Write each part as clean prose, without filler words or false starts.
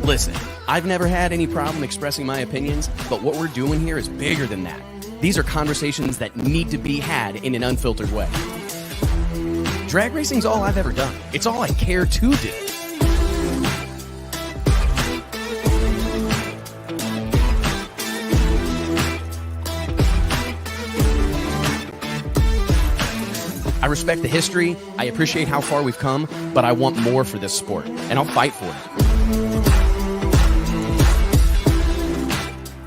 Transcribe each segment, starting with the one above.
Listen, I've never had any problem expressing my opinions, but what we're doing here is bigger than that. These are conversations that need to be had in an unfiltered way. Drag racing's all I've ever done. It's all I care to do. I respect the history, I appreciate how far we've come, but I want more for this sport, and I'll fight for it.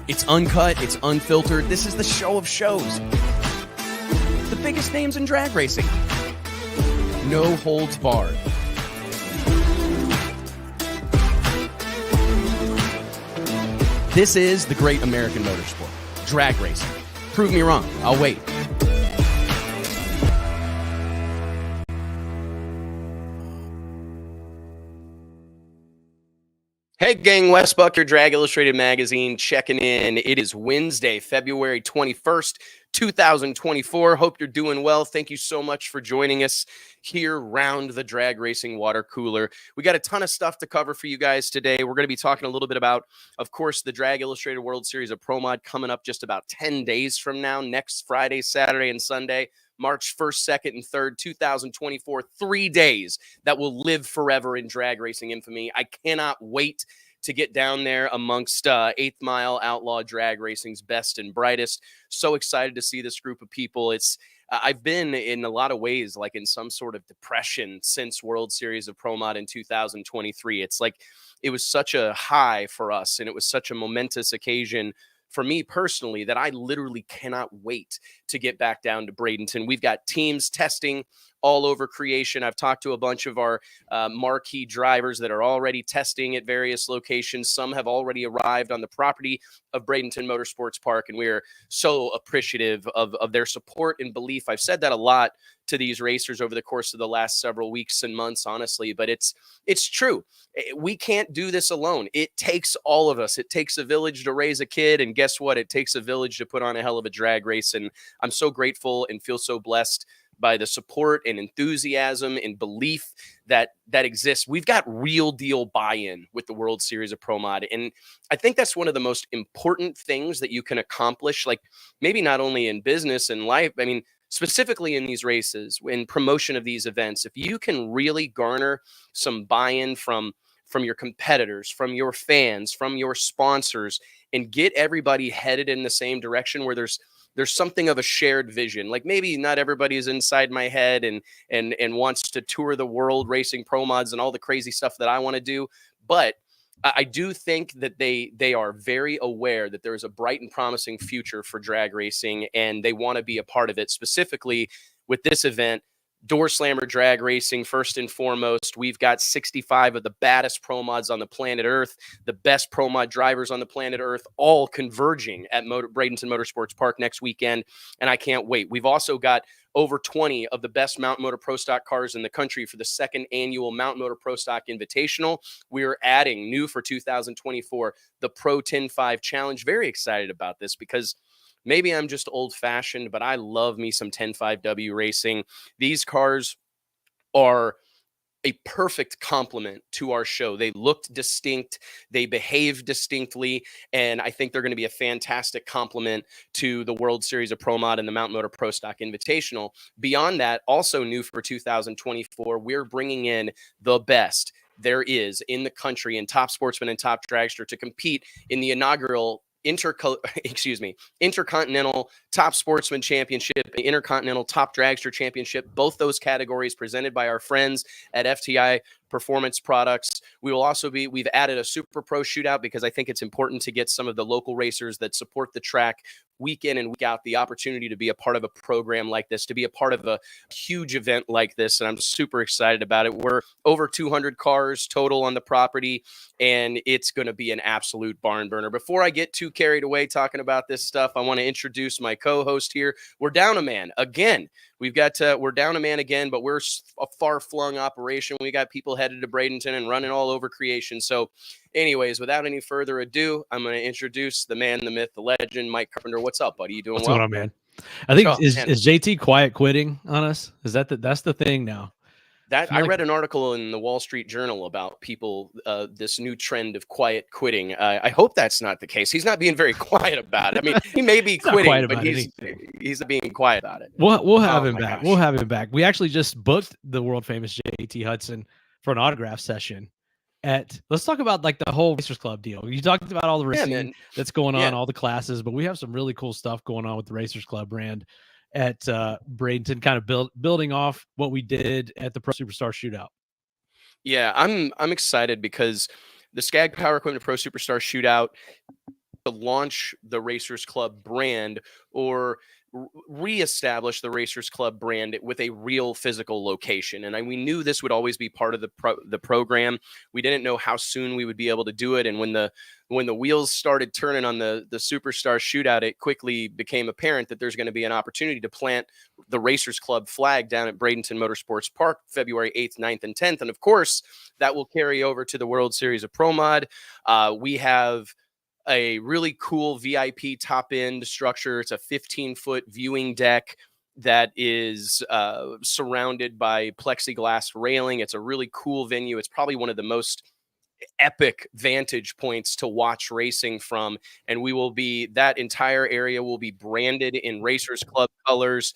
It's uncut, it's unfiltered, this is the show of shows. The biggest names in drag racing. No holds barred. This is the great American motorsport, drag racing. Prove me wrong, I'll wait. Hey gang, Wes Buck, your Drag Illustrated magazine, checking in. It is Wednesday, February 21st, 2024. Hope you're doing well. Thank you so much for joining us here round the drag racing water cooler. We got a ton of stuff to cover for you guys today. We're going to be talking a little bit about, of course, the Drag Illustrated World Series of Pro Mod coming up just about 10 days from now, next Friday, Saturday, and Sunday. March 1st, 2nd, and 3rd, 2024, 3 days that will live forever in drag racing infamy. I cannot wait to get down there amongst 8th Mile Outlaw Drag Racing's best and brightest. So excited to see this group of people. I've been in a lot of ways like in some sort of depression since World Series of Pro Mod in 2023. It's like it was such a high for us, and it was such a momentous occasion for me personally that I literally cannot wait to get back down to Bradenton. We've got teams testing all over creation. I've talked to a bunch of our marquee drivers that are already testing at various locations. Some have already arrived on the property of Bradenton Motorsports Park, and we are so appreciative of their support and belief. I've said that a lot to these racers over the course of the last several weeks and months, honestly, but it's true. We can't do this alone. It takes all of us. It takes a village to raise a kid, and guess what? It takes a village to put on a hell of a drag race, and I'm so grateful and feel so blessed by the support and enthusiasm and belief that exists. We've got real deal buy-in with the World Series of Pro Mod. And I think that's one of the most important things that you can accomplish, like maybe not only in business and life, I mean, specifically in these races, in promotion of these events. If you can really garner some buy-in from your competitors, from your fans, from your sponsors, and get everybody headed in the same direction where there's something of a shared vision. Like maybe not everybody is inside my head and wants to tour the world racing pro mods and all the crazy stuff that I want to do. But I do think that they are very aware that there is a bright and promising future for drag racing, and they want to be a part of it. Specifically with this event, Door Slammer Drag Racing, first and foremost. We've got 65 of the baddest pro mods on the planet Earth, the best pro mod drivers on the planet Earth, all converging at Bradenton Motorsports Park next weekend, and I can't wait. We've also got over 20 of the best Mountain Motor Pro Stock cars in the country for the second annual Mountain Motor Pro Stock Invitational. We are adding new for 2024, the Pro 10.5 Challenge. Very excited about this because maybe I'm just old-fashioned, but I love me some 10.5W racing. These cars are a perfect complement to our show. They looked distinct, they behave distinctly, and I think they're going to be a fantastic complement to the World Series of Pro Mod and the Mountain Motor Pro Stock Invitational. Beyond that, also new for 2024, we're bringing in the best there is in the country in top sportsman and top dragster to compete in the inaugural Intercontinental Top Sportsman Championship, Intercontinental Top Dragster Championship, both those categories presented by our friends at FTI Performance Products. We've added a Super Pro shootout because I think it's important to get some of the local racers that support the track week in and week out the opportunity to be a part of a program like this, to be a part of a huge event like this. And I'm super excited about it. We're over 200 cars total on the property, and it's going to be an absolute barn burner. Before I get too carried away talking about this stuff, I want to introduce my co-host here. We're down a man again. We're down a man again, but we're a far-flung operation. We got people headed to Bradenton and running all over creation. So anyways, without any further ado, I'm going to introduce the man, the myth, the legend, Mike Carpenter. What's up, buddy? You doing What's well? What's going on, man? I think, is JT quiet quitting on us? Is that's the thing now? That feel I like read an article in the Wall Street Journal about people, this new trend of quiet quitting. I hope that's not the case. He's not being very quiet about it. I mean, he may be he's not quiet quitting, but about anything. he's not being quiet about it. We'll have Oh him my back. gosh. We'll have him back. We actually just booked the world famous JT Hudson for an autograph session. Let's talk about like the whole Racers Club deal. You talked about all the Yeah, racing man. that's going on, Yeah. all the classes, but we have some really cool stuff going on with the Racers Club brand at Bradenton, kind of building off what we did at the Pro Superstar Shootout. Yeah, I'm excited because the Skag Power Equipment Pro Superstar Shootout to launch the Racers Club brand or reestablish the Racers Club brand with a real physical location. And we knew this would always be part of the program. We didn't know how soon we would be able to do it. And when the wheels started turning on the Superstar Shootout, it quickly became apparent that there's going to be an opportunity to plant the Racers Club flag down at Bradenton Motorsports Park, February 8th, 9th, and 10th. And of course, that will carry over to the World Series of Pro Mod. We have a really cool VIP top end structure. It's a 15-foot viewing deck that is surrounded by plexiglass railing. It's a really cool venue. It's probably one of the most epic vantage points to watch racing from. And that entire area will be branded in Racers Club colors,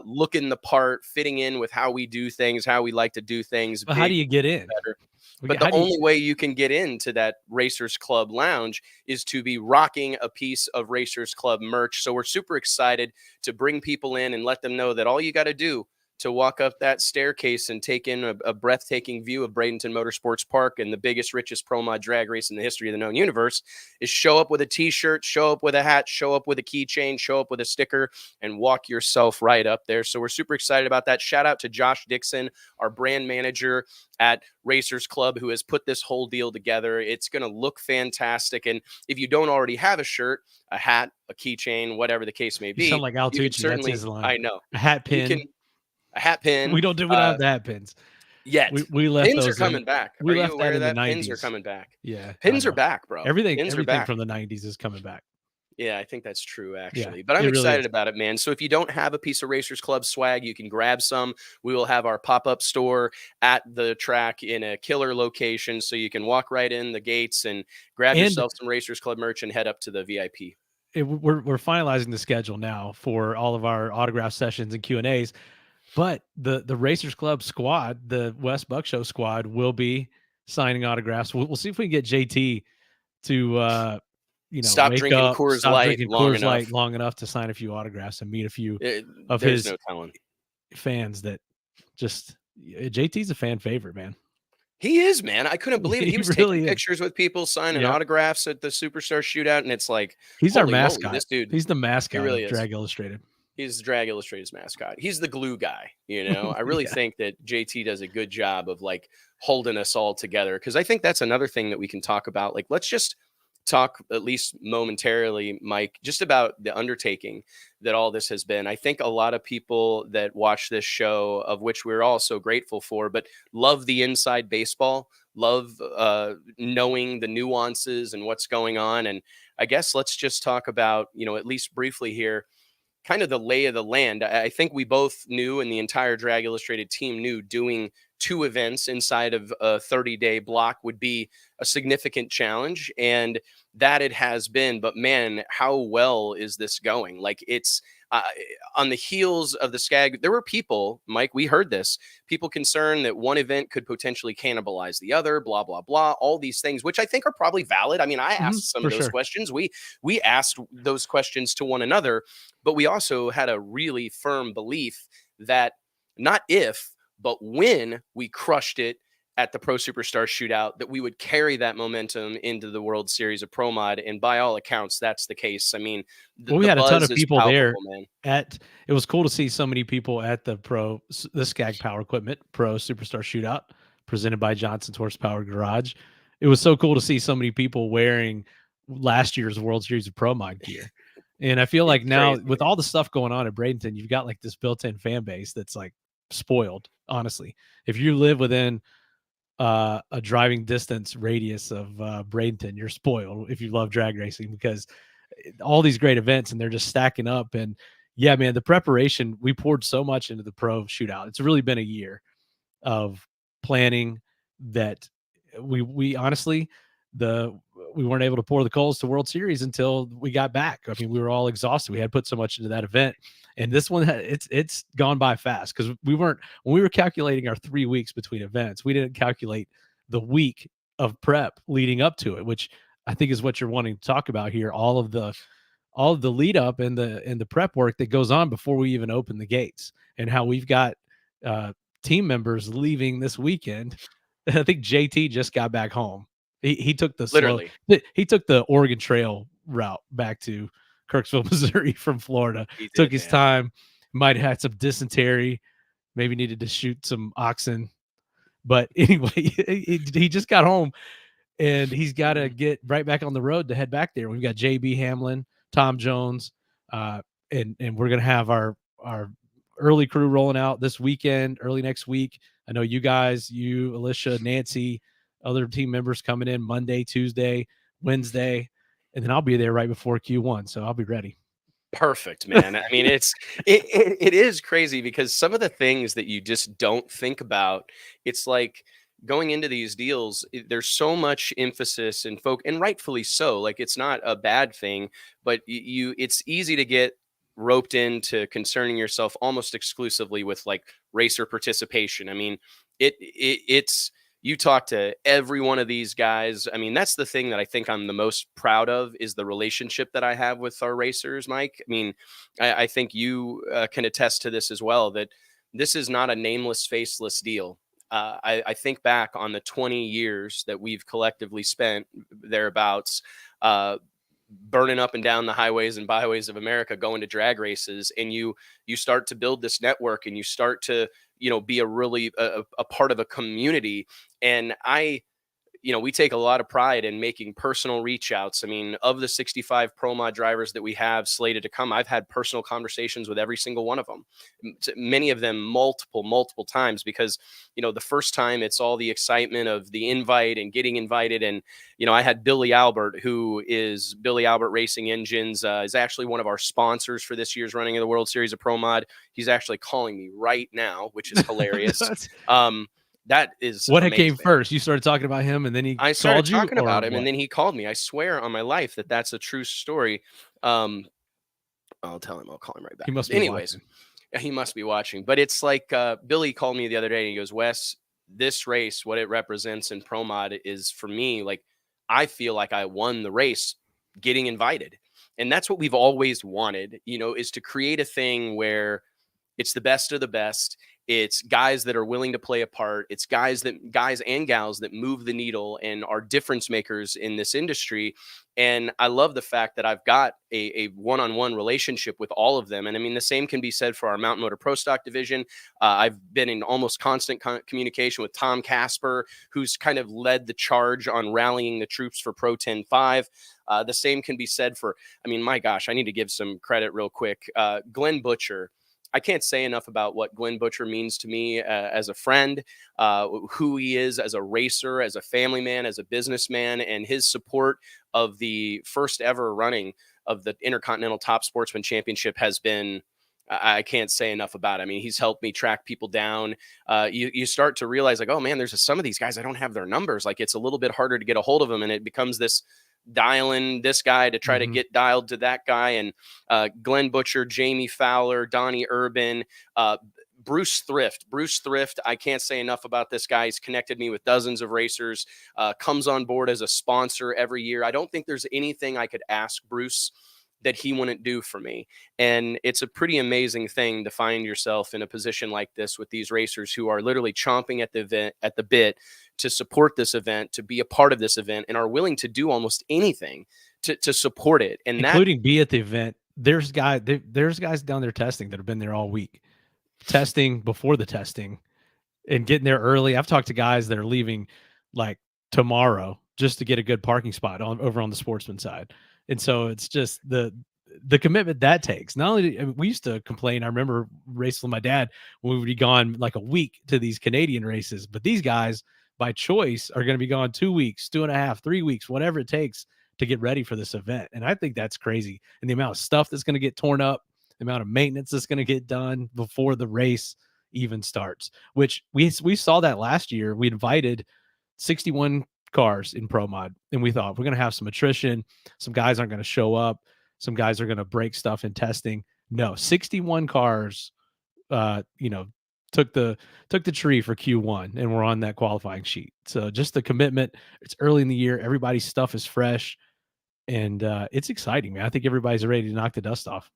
looking the part, fitting in with how we do things, how we like to do things. But how do you get in? Better. But the only way you can get into that Racers Club lounge is to be rocking a piece of Racers Club merch. So we're super excited to bring people in and let them know that all you got to do to walk up that staircase and take in a breathtaking view of Bradenton Motorsports Park and the biggest, richest pro mod drag race in the history of the known universe is show up with a t-shirt, show up with a hat, show up with a keychain, show up with a sticker, and walk yourself right up there. So we're super excited about that. Shout out to Josh Dixon, our brand manager at Racers Club, who has put this whole deal together. It's going to look fantastic. And if you don't already have a shirt, a hat, a keychain, whatever the case may be, you sound like Al Tucci. That's his line. I know. A hat pin. A hat pin. We don't have the hat pins yet. We left pins those are coming back. We are left you aware that in that the 90s. Pins are coming back. Yeah, pins are back, bro. Everything back. from the 90s is coming back. Yeah, I think that's true, actually. Yeah, but I'm excited about it, man. So if you don't have a piece of Racers Club swag, you can grab some. We will have our pop-up store at the track in a killer location, so you can walk right in the gates and grab yourself some Racers Club merch and head up to the VIP. We're finalizing the schedule now for all of our autograph sessions and Q&As. But the Racers Club squad, the Wes Buck Show squad, will be signing autographs. We'll see if we can get JT to stop drinking Coors Light long enough to sign a few autographs and meet a few of his fans. That just JT's a fan favorite, man. He is, man. I couldn't believe it. He was really taking pictures with people, signing autographs at the Superstar Shootout, and it's like he's our mascot. This dude, he's the mascot. He really of Drag Illustrated. He's Drag Illustrated's mascot. He's the glue guy, you know. I really think that JT does a good job of like holding us all together, because I think that's another thing that we can talk about. Like, let's just talk at least momentarily, Mike, just about the undertaking that all this has been. I think a lot of people that watch this show, of which we're all so grateful for, but love the inside baseball, love knowing the nuances and what's going on. And I guess let's just talk about, at least briefly here, kind of the lay of the land. I think we both knew, and the entire Drag Illustrated team knew, doing 2 events inside of a 30-day block would be a significant challenge, and that it has been. But man, how well is this going? Like, it's on the heels of the Skag. There were people, Mike, we heard this, people concerned that one event could potentially cannibalize the other, blah, blah, blah, all these things, which I think are probably valid. I mean, I asked some of those questions. We asked those questions to one another, but we also had a really firm belief that not if, but when we crushed it at the Pro Superstar Shootout, that we would carry that momentum into the World Series of Pro Mod. And by all accounts, that's the case. I mean, we had a ton of people there. It was cool to see so many people at the Skag Power Equipment Pro Superstar Shootout presented by Johnson's Horsepower Garage. It was so cool to see so many people wearing last year's World Series of Pro Mod gear. And I feel like now with all the stuff going on at Bradenton, you've got like this built-in fan base that's like spoiled, honestly. If you live within a driving distance radius of Bradenton, you're spoiled if you love drag racing, because all these great events and they're just stacking up. And yeah, man, the preparation, we poured so much into the Pro Shootout. It's really been a year. of planning that we honestly, we weren't able to pour the coals to World Series until we got back. I mean, we were all exhausted. We had put so much into that event, and this one, it's gone by fast, because when we were calculating our 3 weeks between events, we didn't calculate the week of prep leading up to it, which I think is what you're wanting to talk about here. All of the lead up and the prep work that goes on before we even open the gates, and how we've got team members leaving this weekend. I think JT just got back home. He took the he took the Oregon Trail route back to Kirksville, Missouri from Florida. Took his time. Might have had some dysentery. Maybe needed to shoot some oxen. But anyway, he just got home, and he's got to get right back on the road to head back there. We've got JB Hamlin, Tom Jones, and we're gonna have our early crew rolling out this weekend, early next week. I know you guys, Alicia, Nancy, other team members coming in Monday, Tuesday, Wednesday, and then I'll be there right before Q1, so I'll be ready. Perfect, man. I mean, it is crazy, because some of the things that you just don't think about, it's like going into these deals, there's so much emphasis and and rightfully so. Like, it's not a bad thing, but it's easy to get roped into concerning yourself almost exclusively with like racer participation. I mean, it's you talk to every one of these guys. I mean, that's the thing that I think I'm the most proud of, is the relationship that I have with our racers, Mike. I mean, I think you can attest to this as well, that this is not a nameless, faceless deal. I think back on the 20 years that we've collectively spent thereabouts, burning up and down the highways and byways of America, going to drag races, and you start to build this network, and you start to, be a part of a community. And we take a lot of pride in making personal reach outs. I mean, of the 65 Pro Mod drivers that we have slated to come, I've had personal conversations with every single one of them, many of them multiple times, because, the first time it's all the excitement of the invite and getting invited. And, I had Billy Albert, who is Billy Albert Racing Engines, is actually one of our sponsors for this year's running of the World Series of Pro Mod. He's actually calling me right now, which is hilarious. That is what amazing. It came first. You started talking about him, and then I started talking about him, and then he called me. I swear on my life that's a true story. I'll tell him. I'll call him right back. He must be watching. He must be watching. But it's like Billy called me the other day, and he goes, "Wes, this race, what it represents in Pro Mod is, for me, like, I feel like I won the race getting invited." And that's what we've always wanted, is to create a thing where it's the best of the best. It's guys that are willing to play a part. It's guys and gals that move the needle and are difference makers in this industry. And I love the fact that I've got a one-on-one relationship with all of them. And I mean, the same can be said for our Mountain Motor Pro Stock division. I've been in almost constant communication with Tom Casper, who's kind of led the charge on rallying the troops for Pro 10.5. The same can be said for, I mean, my gosh, I need to give some credit real quick. Glenn Butcher. I can't say enough about what Glenn Butcher means to me as a friend, who he is as a racer, as a family man, as a businessman, and his support of the first ever running of the Intercontinental Top Sportsman Championship has been, I can't say enough about it. I mean, he's helped me track people down. You start to realize, like, oh man, there's some of these guys, I don't have their numbers. Like, it's a little bit harder to get a hold of them, and it becomes this dialing this guy to try to get dialed to that guy. And Glenn Butcher, Jamie Fowler, Donnie Urban, Bruce Thrift. I can't say enough about this guy. He's connected me with dozens of racers, comes on board as a sponsor every year. I don't think there's anything I could ask Bruce that he wouldn't do for me. And it's a pretty amazing thing to find yourself in a position like this with these racers who are literally chomping at the bit to support this event, to be a part of this event, and are willing to do almost anything to support it. And including be at the event. There's guys down there testing that have been there all week, testing before the testing and getting there early. I've talked to guys that are leaving like tomorrow just to get a good parking spot over on the sportsman side. And so it's just the commitment that takes. Not only, I mean, we used to complain. I remember racing with my dad when we would be gone like a week to these Canadian races, but these guys by choice are going to be gone 2 weeks, 2.5, 3 weeks, whatever it takes to get ready for this event. And I think that's crazy. And the amount of stuff that's going to get torn up, the amount of maintenance that's going to get done before the race, even starts, which we saw that last year. We invited 61 cars in Pro Mod, and we thought we're going to have some attrition. Some guys aren't going to show up. Some guys are going to break stuff in testing. No, 61 cars, took the tree for Q1, and we're on that qualifying sheet. So just the commitment. It's early in the year. Everybody's stuff is fresh, and it's exciting, man. I think everybody's ready to knock the dust off.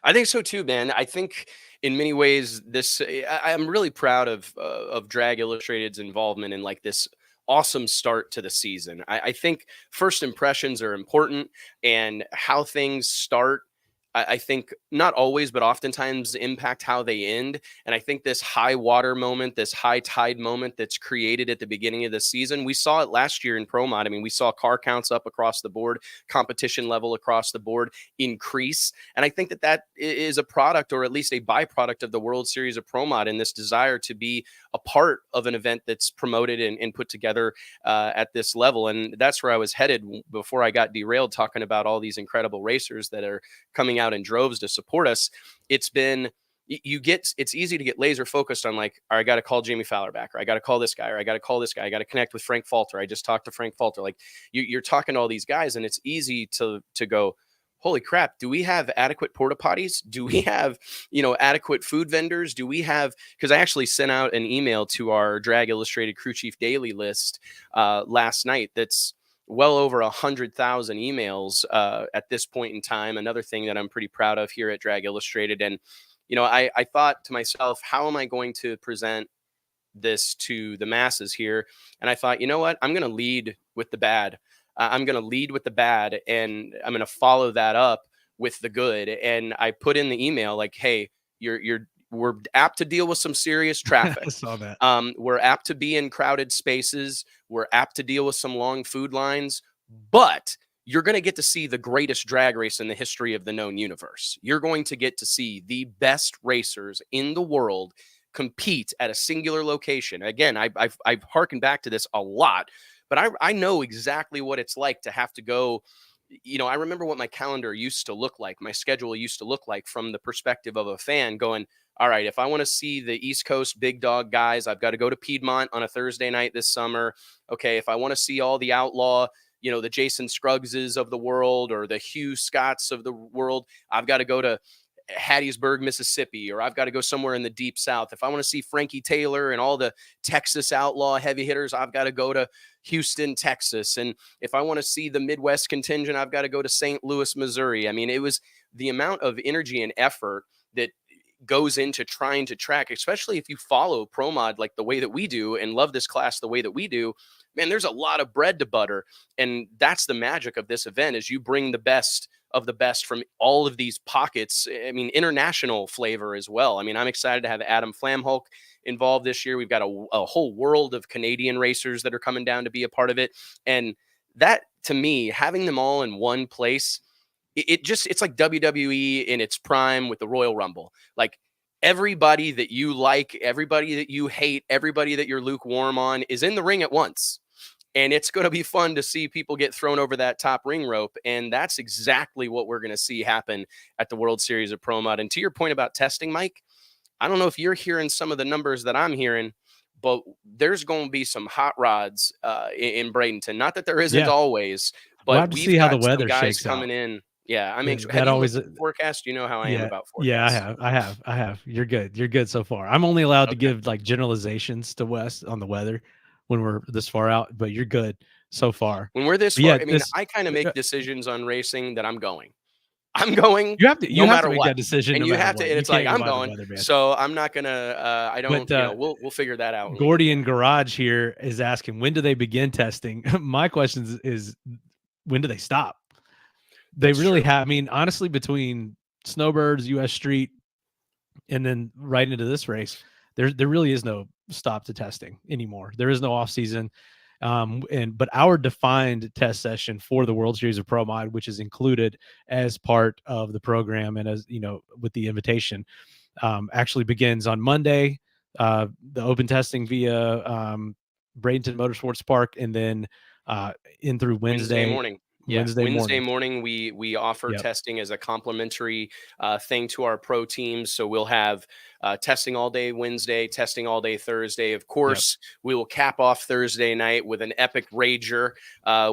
I think so too, man. I think in many ways, I'm really proud of Drag Illustrated's involvement in like this awesome start to the season. I think first impressions are important, and how things start, I think not always, but oftentimes impact how they end. And I think this high water moment, this high tide moment that's created at the beginning of the season, we saw it last year in Pro Mod. I mean, we saw car counts up across the board, competition level across the board increase. And I think that is a product, or at least a byproduct, of the World Series of Pro Mod, and this desire to be a part of an event that's promoted and put together at this level. And that's where I was headed before I got derailed, talking about all these incredible racers that are coming out in droves to support us. It's easy to get laser focused on like, all right, I got to call Jamie Fowler back, or I got to call this guy, or I got to call this guy, I got to connect with Frank Falter. I just talked to Frank Falter. Like you're talking to all these guys, and it's easy to go, holy crap, do we have adequate porta potties? Do we have, adequate food vendors? Do we have, because I actually sent out an email to our Drag Illustrated Crew Chief Daily list last night that's well over 100,000 emails at this point in time. Another thing that I'm pretty proud of here at Drag Illustrated. And, I thought to myself, how am I going to present this to the masses here? And I thought, you know what, I'm going to lead with the bad. I'm going to lead with the bad, and I'm going to follow that up with the good. And I put in the email like, hey, we're apt to deal with some serious traffic. I saw that. We're apt to be in crowded spaces. We're apt to deal with some long food lines, but you're going to get to see the greatest drag race in the history of the known universe. You're going to get to see the best racers in the world compete at a singular location. Again, I've harkened back to this a lot, but I know exactly what it's like to have to go. I remember what my calendar used to look like, my schedule used to look like from the perspective of a fan going, all right, if I want to see the East Coast big dog guys, I've got to go to Piedmont on a Thursday night this summer. Okay, if I want to see all the outlaw, the Jason Scruggses of the world, or the Hugh Scotts of the world, I've got to go to Hattiesburg, Mississippi, or I've got to go somewhere in the deep South. If I want to see Frankie Taylor and all the Texas outlaw heavy hitters, I've got to go to Houston, Texas. And if I want to see the Midwest contingent, I've got to go to St. Louis, Missouri. I mean, it was the amount of energy and effort that goes into trying to track, especially if you follow Pro Mod like the way that we do and love this class the way that we do. Man, there's a lot of bread to butter. And that's the magic of this event, is you bring the best of the best from all of these pockets. I mean, international flavor as well. I mean, I'm excited to have Adam Flamholk involved this year. We've got a whole world of Canadian racers that are coming down to be a part of it. And that, to me, having them all in one place, it's like WWE in its prime with the Royal Rumble. Like, everybody that you like, everybody that you hate, everybody that you're lukewarm on is in the ring at once. And it's going to be fun to see people get thrown over that top ring rope. And that's exactly what we're going to see happen at the World Series of Pro Mod. And to your point about testing, Mike, I don't know if you're hearing some of the numbers that I'm hearing, but there's going to be some hot rods in Bradenton. Not that there isn't always, but we'll have to see how the weather guys shakes coming out. in. Yeah, I mean, that always forecast. You know how I am about forecasts. Yeah, I have. You're good so far. I'm only allowed to give like generalizations to Wes on the weather when we're this far out, but you're good so far. When we're this far, I mean, I kind of make decisions on racing that I'm going. You have to make that decision, and you have to. And it's like, I'm going. Weather, so I'm not gonna. I don't. But, we'll figure that out. Gordian Garage here is asking, when do they begin testing? My question is, when do they stop? They really have. I mean, honestly, between Snowbirds, US Street, and then right into this race, there really is no stop to testing anymore. There is no off season. But our defined test session for the World Series of Pro Mod, which is included as part of the program and as with the invitation, actually begins on Monday. The open testing via Bradenton Motorsports Park, and then in through Wednesday morning. Yeah, Wednesday morning we offer Yep. testing as a complimentary thing to our pro teams. So we'll have testing all day Wednesday, testing all day Thursday. Of course, we will cap off Thursday night with an epic rager,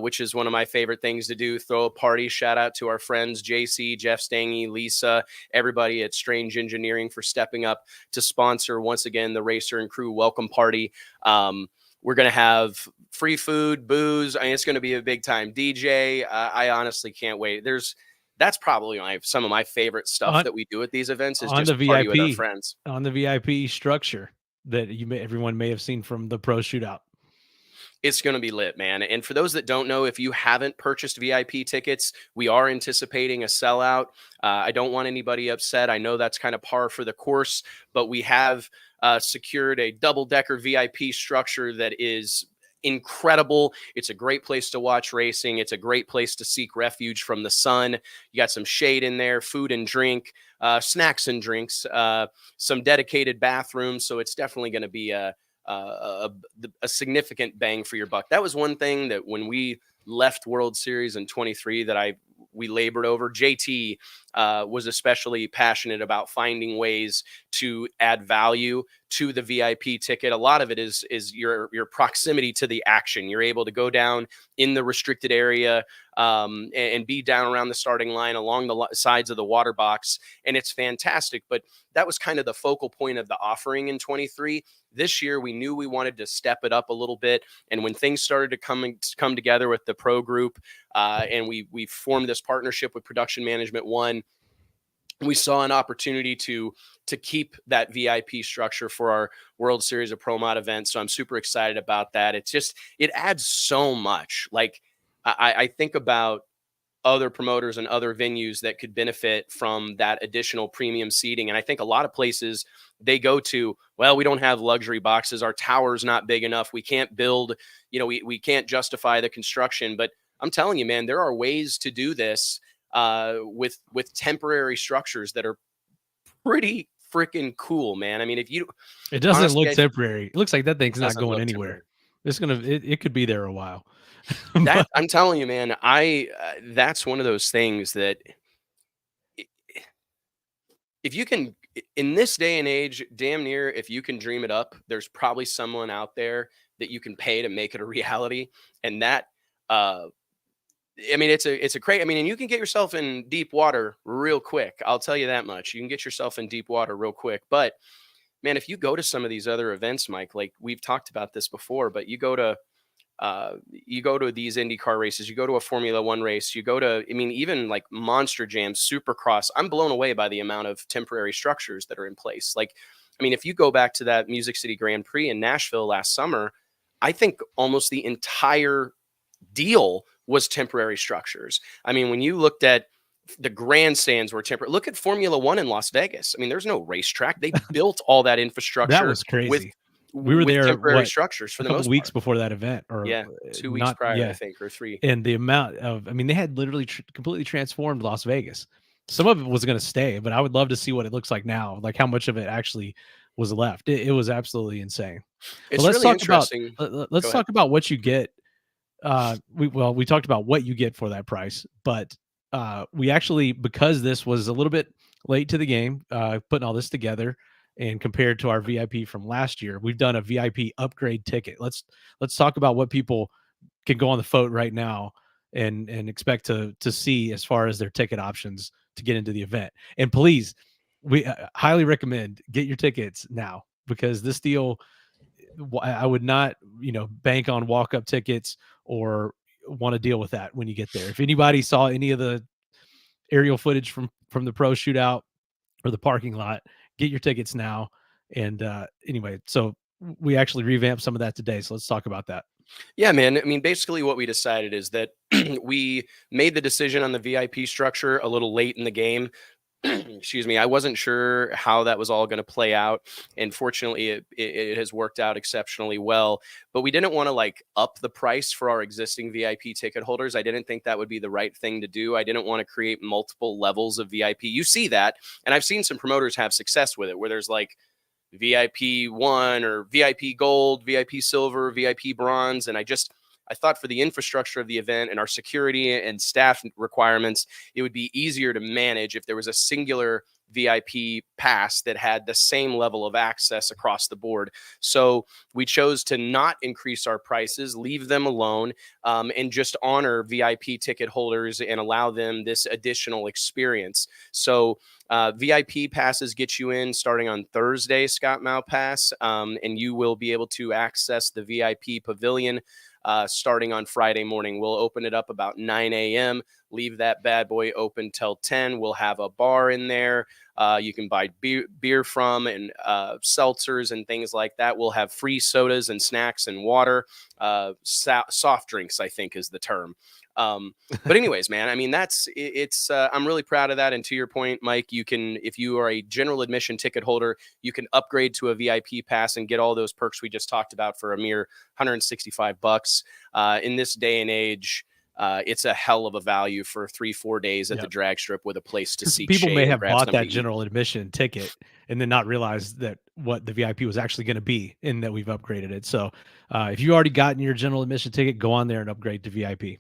which is one of my favorite things to do. Throw a party. Shout out to our friends JC, Jeff Stangy, Lisa, everybody at Strange Engineering for stepping up to sponsor once again the Racer and Crew welcome party. We're going to have free food, booze. I mean, it's going to be a big time DJ. I honestly can't wait. That's probably some of my favorite stuff that we do at these events is just party with our friends. On the VIP structure that everyone may have seen from the pro shootout. It's going to be lit, man. And for those that don't know, if you haven't purchased VIP tickets, we are anticipating a sellout. I don't want anybody upset. I know that's kind of par for the course, but we have secured a double-decker VIP structure that is incredible. It's a great place to watch racing. It's a great place to seek refuge from the sun. You got some shade in there, food and drink, snacks and drinks, some dedicated bathrooms. So it's definitely going to be a significant bang for your buck. That was one thing that when we left World Series in 23 that we labored over. JT was especially passionate about finding ways to add value to the VIP ticket. A lot of it is your proximity to the action. You're able to go down in the restricted area and be down around the starting line along the sides of the water box. And it's fantastic. But that was kind of the focal point of the offering in 23. This year, we knew we wanted to step it up a little bit. And when things started to come together with the pro group and we formed this partnership with Production Management One, we saw an opportunity to keep that VIP structure for our World Series of Pro Mod event. So I'm super excited about that. It adds so much. Like I think about other promoters and other venues that could benefit from that additional premium seating. And I think a lot of places they go to, well, we don't have luxury boxes. Our tower's not big enough. We can't build, we can't justify the construction. But I'm telling you, man, there are ways to do this with temporary structures that are pretty freaking cool, man. I mean, it doesn't honestly, look temporary. It looks like that thing's not going anywhere. It could be there a while. I'm telling you, man, that's one of those things that if you can, in this day and age, damn near, if you can dream it up, there's probably someone out there that you can pay to make it a reality. And that, I mean, it's a great, I mean, and you can get yourself in deep water real quick. I'll tell you that much. You can get yourself in deep water real quick. But man, if you go to some of these other events, Mike, like we've talked about this before, but you go to these IndyCar races, you go to a Formula One race, you go to, I mean, even like Monster Jam, Supercross, I'm blown away by the amount of temporary structures that are in place. Like, I mean, if you go back to that Music City Grand Prix in Nashville last summer, I think almost the entire deal was temporary structures. I mean, when you looked at the grandstands were temporary. Look at Formula One in Las Vegas. I mean, there's no racetrack. They built all that infrastructure. That was crazy. We were there temporary structures for a couple weeks before that event, or 2 weeks prior, I think, or 3. And the amount of, I mean, they had literally completely transformed Las Vegas. Some of it was going to stay, but I would love to see what it looks like now, like how much of it actually was left. It was absolutely insane. It's really interesting. Let's talk about what you get. We talked about what you get for that price, but we actually, because this was a little bit late to the game, putting all this together, and compared to our VIP from last year, we've done a VIP upgrade ticket. Let's talk about what people can go on the float right now and expect to see as far as their ticket options to get into the event. And please, we highly recommend get your tickets now, because this deal, I would not, bank on walk-up tickets or want to deal with that when you get there. If anybody saw any of the aerial footage from the pro shootout or the parking lot, get your tickets now. And anyway, so we actually revamped some of that today. So let's talk about that. Yeah, man. I mean, basically what we decided is that we made the decision on the VIP structure a little late in the game. Excuse me. I wasn't sure how that was all going to play out. And fortunately, it has worked out exceptionally well. But we didn't want to up the price for our existing VIP ticket holders. I didn't think that would be the right thing to do. I didn't want to create multiple levels of VIP. You see that. And I've seen some promoters have success with it, where there's VIP 1 or VIP gold, VIP silver, VIP bronze. And I I thought for the infrastructure of the event and our security and staff requirements, it would be easier to manage if there was a singular VIP pass that had the same level of access across the board. So we chose to not increase our prices, leave them alone, and just honor VIP ticket holders and allow them this additional experience. So VIP passes get you in starting on Thursday, Scott Malpass, and you will be able to access the VIP pavilion starting on Friday morning. We'll open it up about 9 a.m., leave that bad boy open till 10. We'll have a bar in there. You can buy beer from and seltzers and things like that. We'll have free sodas and snacks and water, soft drinks, I think is the term. But anyways, man, I mean, I'm really proud of that. And to your point, Mike, you can, if you are a general admission ticket holder, you can upgrade to a VIP pass and get all those perks we just talked about for a mere $165. In this day and age, it's a hell of a value for 3-4 days at the drag strip with a place to seek people shade may have bought that eat. general admission ticket and then not realize that what the VIP was actually going to be and that we've upgraded it. So if you already gotten your general admission ticket, go on there and upgrade to VIP.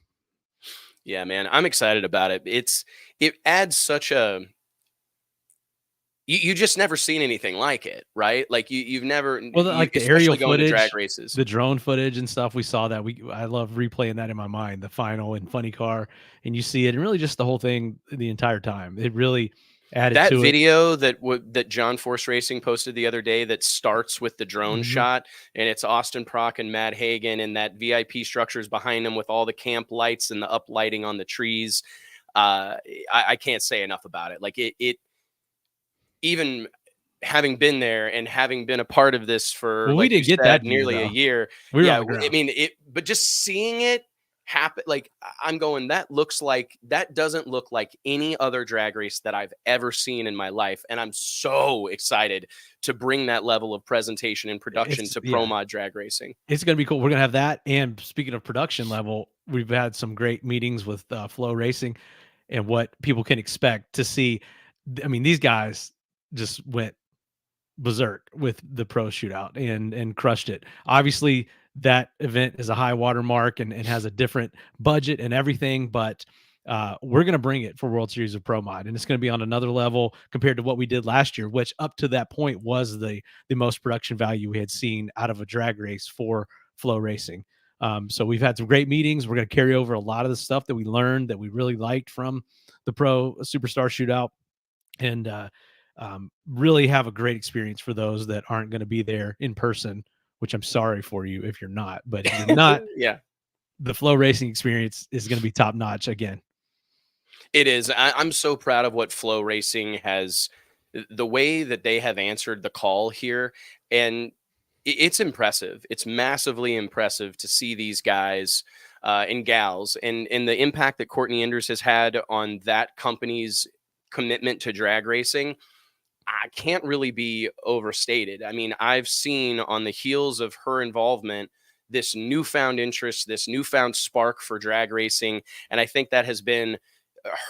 Yeah, man, I'm excited about it. It adds such a, you just never seen anything like it, right? Like you've never, like the aerial footage, drag races, the drone footage and stuff. We saw that. I love replaying that in my mind, the final and funny car, and you see it, and really just the whole thing the entire time. It really added that to video that John Force Racing posted the other day that starts with the drone shot, and it's Austin Prock and Matt Hagen, and that VIP structures behind them with all the camp lights and the uplighting on the trees. I can't say enough about it. Like it even having been there and having been a part of this for we didn't get that nearly a year. I mean, but just seeing it happen, like I'm going, that doesn't look like any other drag race that I've ever seen in my life. And I'm so excited to bring that level of presentation and production to Pro Mod drag racing. It's going to be cool. We're going to have that. And speaking of production level, we've had some great meetings with Flow Racing and what people can expect to see. I mean, these guys just went berserk with the pro shootout and crushed it. Obviously, that event is a high water mark and has a different budget and everything, but we're going to bring it for World Series of Pro Mod, and it's going to be on another level compared to what we did last year, which up to that point was the most production value we had seen out of a drag race for Flow Racing. So we've had some great meetings. We're going to carry over a lot of the stuff that we learned that we really liked from the Pro Superstar Shootout, and really have a great experience for those that aren't going to be there in person, which I'm sorry for you if you're not, but if you're not, the Flow Racing experience is going to be top notch again. It is. I'm so proud of what Flow Racing has, the way that they have answered the call here. And it's impressive. It's massively impressive to see these guys and gals and the impact that Courtney Enders has had on that company's commitment to drag racing. I can't really be overstated. I mean, I've seen on the heels of her involvement this newfound interest, this newfound spark for drag racing. And I think that has been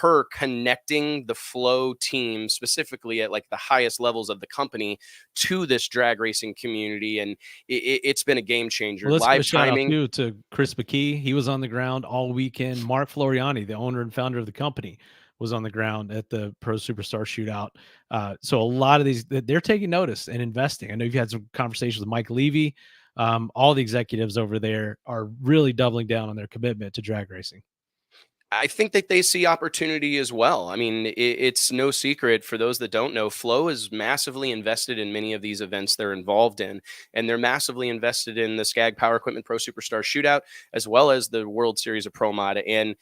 her connecting the Flow team, specifically at like the highest levels of the company, to this drag racing community. And it's been a game changer. Well, live timing to Chris McKee. He was on the ground all weekend. Mark Floriani, the owner and founder of the company, was on the ground at the Pro Superstar Shootout. So a lot of these, they're taking notice and investing. I know you've had some conversations with Mike Levy. All the executives over there are really doubling down on their commitment to drag racing. I think that they see opportunity as well. I mean, it's no secret for those that don't know, Flow is massively invested in many of these events they're involved in, and they're massively invested in the Skag Power Equipment Pro Superstar Shootout, as well as the World Series of Pro Mod. And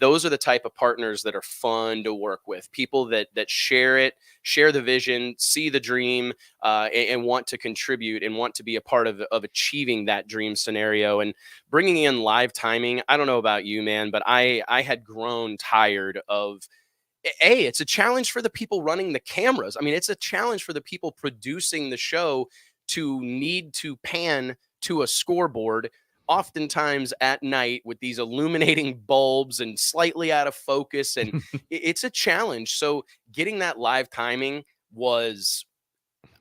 those are the type of partners that are fun to work with, people that share the vision, see the dream, and want to contribute and want to be a part of achieving that dream scenario. And bringing in live timing, I don't know about you, man, but I had grown tired of, it's a challenge for the people running the cameras. I mean, it's a challenge for the people producing the show to need to pan to a scoreboard oftentimes at night with these illuminating bulbs and slightly out of focus. And it's a challenge. So getting that live timing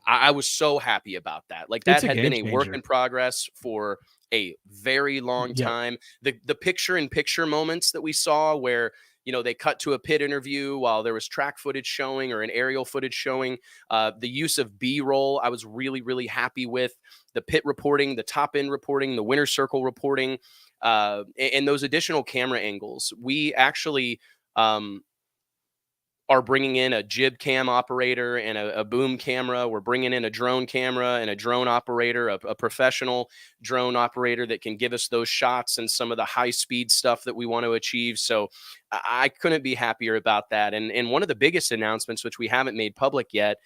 I was so happy about that. Like that had been a work in progress for a very long time. The picture-in-picture moments that we saw where, you know, they cut to a pit interview while there was track footage showing or an aerial footage showing, the use of B-roll, I was really, really happy with. The pit reporting, the top end reporting, the winner circle reporting, and those additional camera angles. We actually are bringing in a jib cam operator and a boom camera. We're bringing in a drone camera and a drone operator, a professional drone operator that can give us those shots and some of the high speed stuff that we want to achieve. So I couldn't be happier about that. And one of the biggest announcements, which we haven't made public yet,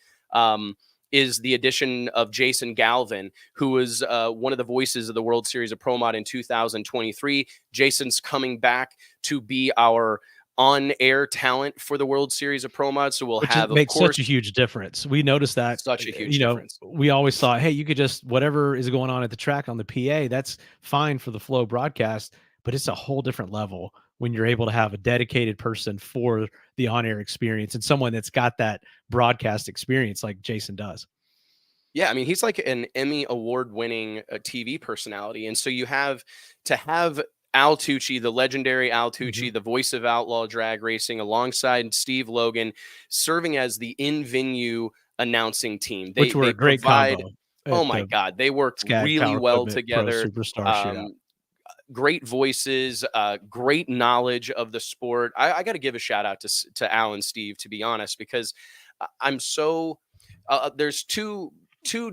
is the addition of Jason Galvin, who was one of the voices of the World Series of Pro Mod in 2023. Jason's coming back to be our on-air talent for the World Series of Pro Mod. So we'll have, makes such a huge difference. We noticed that such a huge difference. We always thought, hey, you could just, whatever is going on at the track on the PA, that's fine for the flow broadcast, but it's a whole different level when you're able to have a dedicated person for the on-air experience and someone that's got that broadcast experience like Jason does. Yeah, I mean, he's like an Emmy award-winning TV personality. And so you have to have Al Tucci, the legendary Al Tucci, the voice of outlaw drag racing, alongside Steve Logan, serving as the in-venue announcing team. Which were a great combo. Oh my God, they worked really well together. Superstar great voices, great knowledge of the sport. I got to give a shout out to Al and Steve, to be honest, because I'm so there's two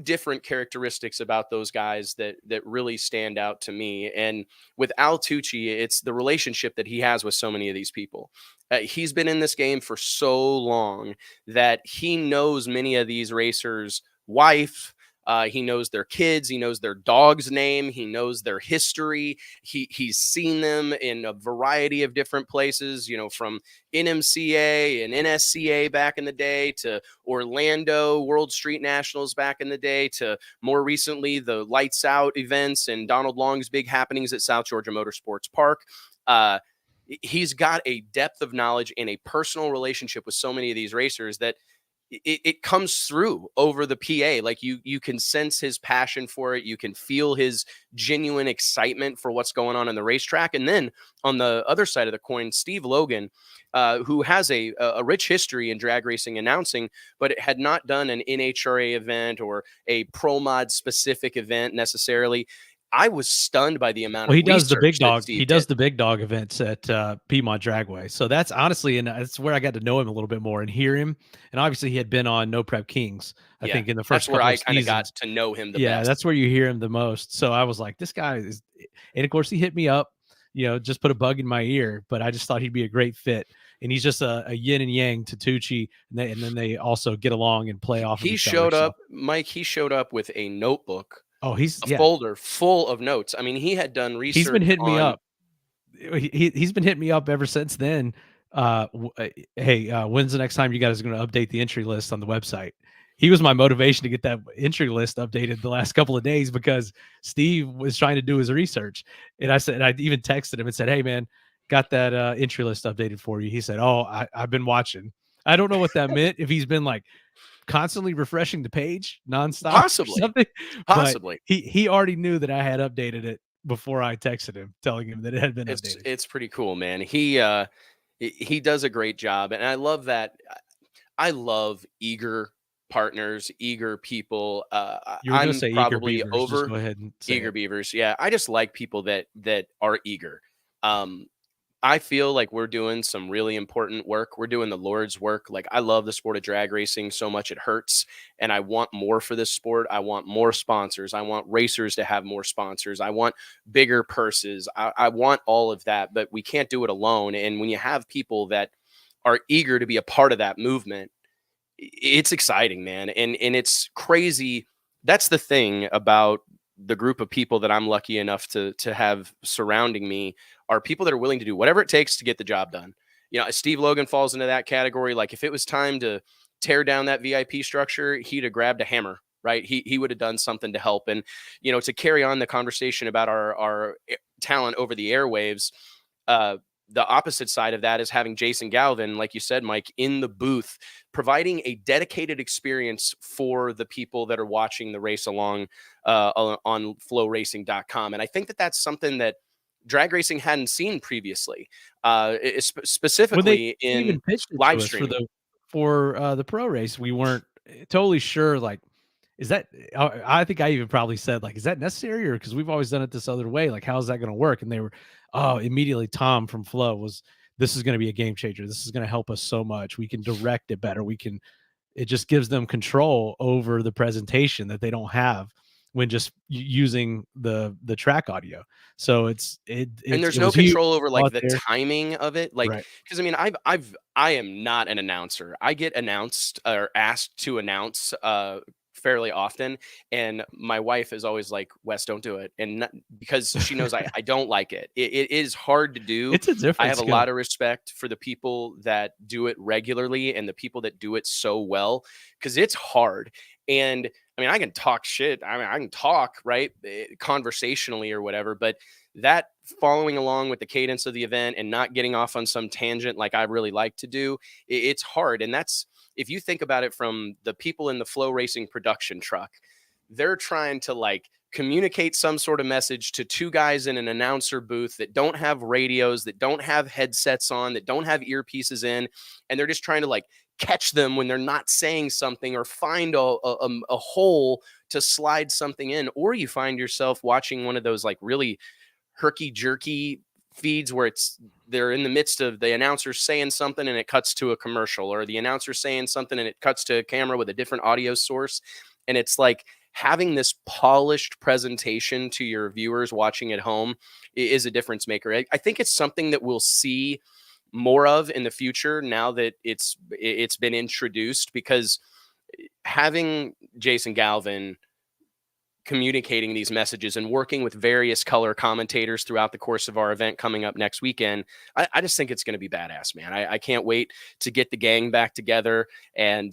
different characteristics about those guys that really stand out to me. And with Al Tucci, it's the relationship that he has with so many of these people. He's been in this game for so long that he knows many of these racers' wife. He knows their kids. He knows their dog's name. He knows their history. He's seen them in a variety of different places, you know, from NMCA and NSCA back in the day to Orlando World Street Nationals back in the day to more recently the Lights Out events and Donald Long's big happenings at South Georgia Motorsports Park. He's got a depth of knowledge and a personal relationship with so many of these racers that it comes through over the PA. Like you can sense his passion for it. You can feel his genuine excitement for what's going on the racetrack. And then on the other side of the coin, Steve Logan, who has a rich history in drag racing announcing, but it had not done an NHRA event or a Pro Mod specific event necessarily. I was stunned by the amount of he does the big dog. He does the big dog events at Piedmont Dragway. So that's honestly, and that's where I got to know him a little bit more and hear him. And obviously, he had been on No Prep Kings. I think in the first. That's where I kind of got to know him the best. Yeah, that's where you hear him the most. So I was like, this guy is, and of course, he hit me up. You know, just put a bug in my ear. But I just thought he'd be a great fit. And he's just a yin and yang to Tucci, and then they also get along and play off. He showed up, Mike. He showed up with a notebook. Oh, he's a folder full of notes. I mean, he had done research. He's been hitting me up. He's been hitting me up ever since then. Hey, when's the next time you guys are going to update the entry list on the website? He was my motivation to get that entry list updated the last couple of days because Steve was trying to do his research. And I even texted him and said, hey man, got that entry list updated for you. He said, oh, I've been watching. I don't know what that meant. If he's been like constantly refreshing the page nonstop, possibly. He already knew that I had updated it before I texted him, telling him that it had been updated. It's pretty cool, man. He does a great job, and I love that. I love eager partners, eager people. I'm say probably eager beavers. over just go ahead and say eager beavers. Yeah, I just like people that are eager. I feel like we're doing some really important work. We're doing the Lord's work. Like, I love the sport of drag racing so much it hurts, and I want more for this sport. I want more sponsors. I want racers to have more sponsors. I want bigger purses. I want all of that, but we can't do it alone. And when you have people that are eager to be a part of that movement, it's exciting, man. And it's crazy. That's the thing about the group of people that I'm lucky enough to have surrounding me are people that are willing to do whatever it takes to get the job done. You know, Steve Logan falls into that category. Like, if it was time to tear down that VIP structure, he'd have grabbed a hammer, right? He would have done something to help. And, you know, to carry on the conversation about our talent over the airwaves, the opposite side of that is having Jason Galvin, like you said, Mike, in the booth, providing a dedicated experience for the people that are watching the race along on flowracing.com. And I think that that's something that drag racing hadn't seen previously, specifically in even pitched it live to us streaming. for the pro race. We weren't totally sure, like, is that, I think I even probably said, like, is that necessary? Or because we've always done it this other way, like, how's that going to work? And they were, immediately Tom from Flow was, this is going to be a game changer. This is going to help us so much. We can direct it better. It just gives them control over the presentation that they don't have when just using the track audio. So And there's no control over like the timing of it. Like, because I mean, I am not an announcer. I get announced or asked to announce fairly often, and my wife is always like, Wes, don't do it. And because she knows I don't like it. It is hard to do. It's a different I have skill. A lot of respect for the people that do it regularly and the people that do it so well, because it's hard. And I mean, I can talk shit. I mean, I can talk, right, conversationally or whatever, but that following along with the cadence of the event and not getting off on some tangent like I really like to do, it's hard. And that's, if you think about it from the people in the Flow Racing production truck, they're trying to like communicate some sort of message to two guys in an announcer booth that don't have radios, that don't have headsets on, that don't have earpieces in, and they're just trying to like catch them when they're not saying something, or find a hole to slide something in. Or you find yourself watching one of those like really herky jerky feeds where they're in the midst of the announcer saying something and it cuts to a commercial, or the announcer saying something and it cuts to a camera with a different audio source. And it's like having this polished presentation to your viewers watching at home is a difference maker. I think it's something that we'll see more of in the future now that it's been introduced, because having Jason Galvin communicating these messages and working with various color commentators throughout the course of our event coming up next weekend, I just think it's going to be badass, man. I can't wait to get the gang back together and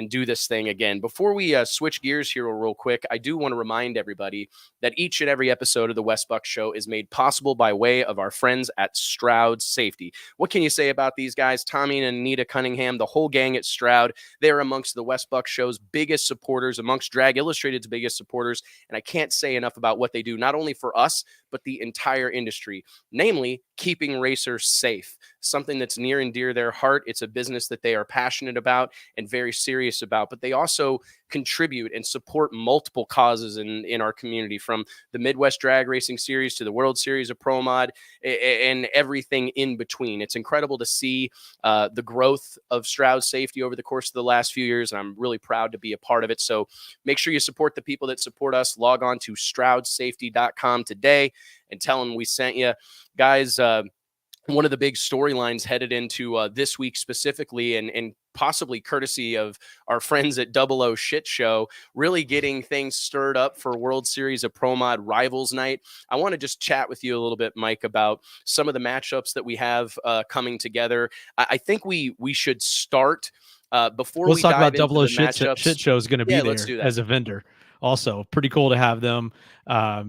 do this thing again. Before we switch gears here real quick, I do want to remind everybody that each and every episode of the Wes Buck Show is made possible by way of our friends at Stroud Safety. What can you say about these guys? Tommy and Anita Cunningham, the whole gang at Stroud, they're amongst the Wes Buck Show's biggest supporters, amongst Drag Illustrated's biggest supporters. And I can't say enough about what they do, not only for us, but the entire industry, namely keeping racers safe, something that's near and dear to their heart. It's a business that they are passionate about and very serious about, but they also contribute and support multiple causes in our community, from the Midwest Drag Racing Series to the World Series of Pro Mod and everything in between. It's incredible to see the growth of Stroud Safety over the course of the last few years, and I'm really proud to be a part of it. So make sure you support the people that support us. Log on to stroudsafety.com today and tell them we sent you. Guys, one of the big storylines headed into this week specifically, and possibly courtesy of our friends at Double O Shit Show, really getting things stirred up for World Series of Pro Mod Rivals Night. I want to just chat with you a little bit, Mike, about some of the matchups that we have coming together. I think we should start before let's we talk dive about Double O Shit Show is going to be there as a vendor. Also, pretty cool to have them. I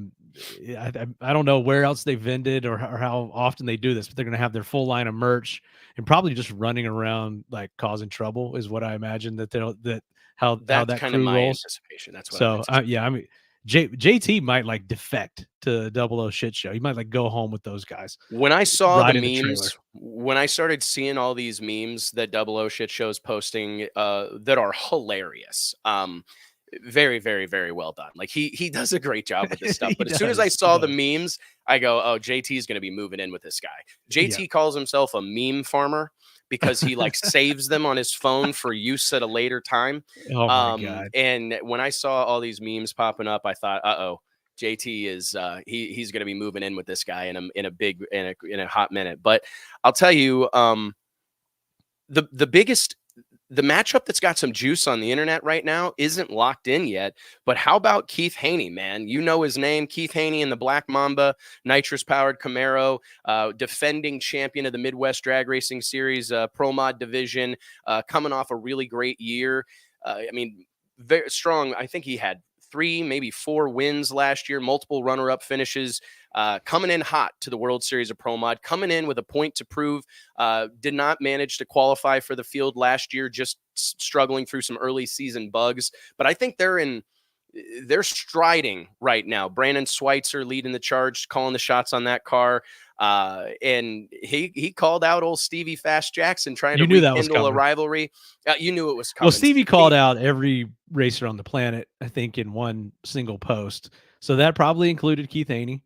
don't know where else they vended or how often they do this, but they're going to have their full line of merch and probably just running around like causing trouble is what I imagine that how that kind crew of my rolls. Anticipation. That's what. So yeah, I mean, JT might like defect to Double O Shit Show. He might like go home with those guys. When I saw the memes, when I started seeing all these memes that Double O Shit Show is posting that are hilarious. Very, very, very well done. Like he does a great job with this stuff. But as soon as I saw the memes, I go, oh, JT is going to be moving in with this guy. JT calls himself a meme farmer because he like saves them on his phone for use at a later time. Oh my God. And when I saw all these memes popping up, I thought, JT is he's going to be moving in with this guy in a hot minute. But I'll tell you, the matchup that's got some juice on the internet right now isn't locked in yet, but how about Keith Haney, man? You know his name, Keith Haney in the Black Mamba nitrous-powered Camaro, defending champion of the Midwest Drag Racing Series Pro Mod division, coming off a really great year. I mean, very strong. I think he had 3, maybe 4 wins last year, multiple runner-up finishes, coming in hot to the World Series of Pro Mod, coming in with a point to prove. Did not manage to qualify for the field last year, just struggling through some early season bugs. But I think they're striding right now. Brandon Schweitzer leading the charge, calling the shots on that car. And he called out old Stevie Fast Jackson, trying to rekindle a rivalry. You knew it was coming. Well, Stevie called out every racer on the planet, I think, in one single post. So that probably included Keith Haney.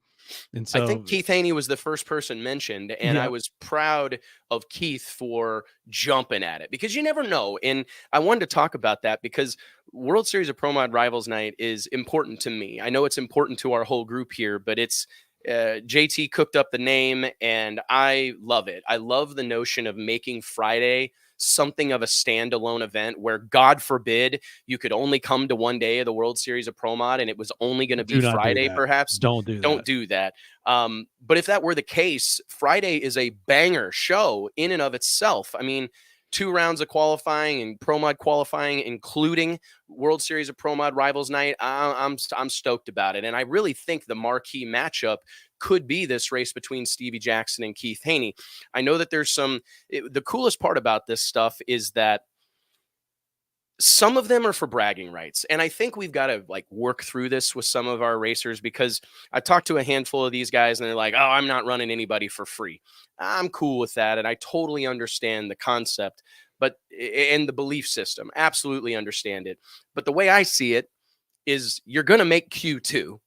And so I think Keith Haney was the first person mentioned, and I was proud of Keith for jumping at it, because you never know. And I wanted to talk about that because World Series of Pro Mod Rivals Night is important to me. I know it's important to our whole group here, but it's JT cooked up the name, and I love it. I love the notion of making Friday something of a standalone event where, God forbid, you could only come to one day of the World Series of Pro Mod and it was only going to be Friday, perhaps. Don't do that. But if that were the case, Friday is a banger show in and of itself. I mean, 2 rounds of qualifying and Pro Mod qualifying, including World Series of Pro Mod Rivals Night. I'm stoked about it. And I really think the marquee matchup could be this race between Stevie Jackson and Keith Haney. I know that there's the coolest part about this stuff is that some of them are for bragging rights. And I think we've got to work through this with some of our racers, because I talked to a handful of these guys and they're like, oh, I'm not running anybody for free. I'm cool with that. And I totally understand the concept, and the belief system. Absolutely understand it. But the way I see it is you're going to make Q2.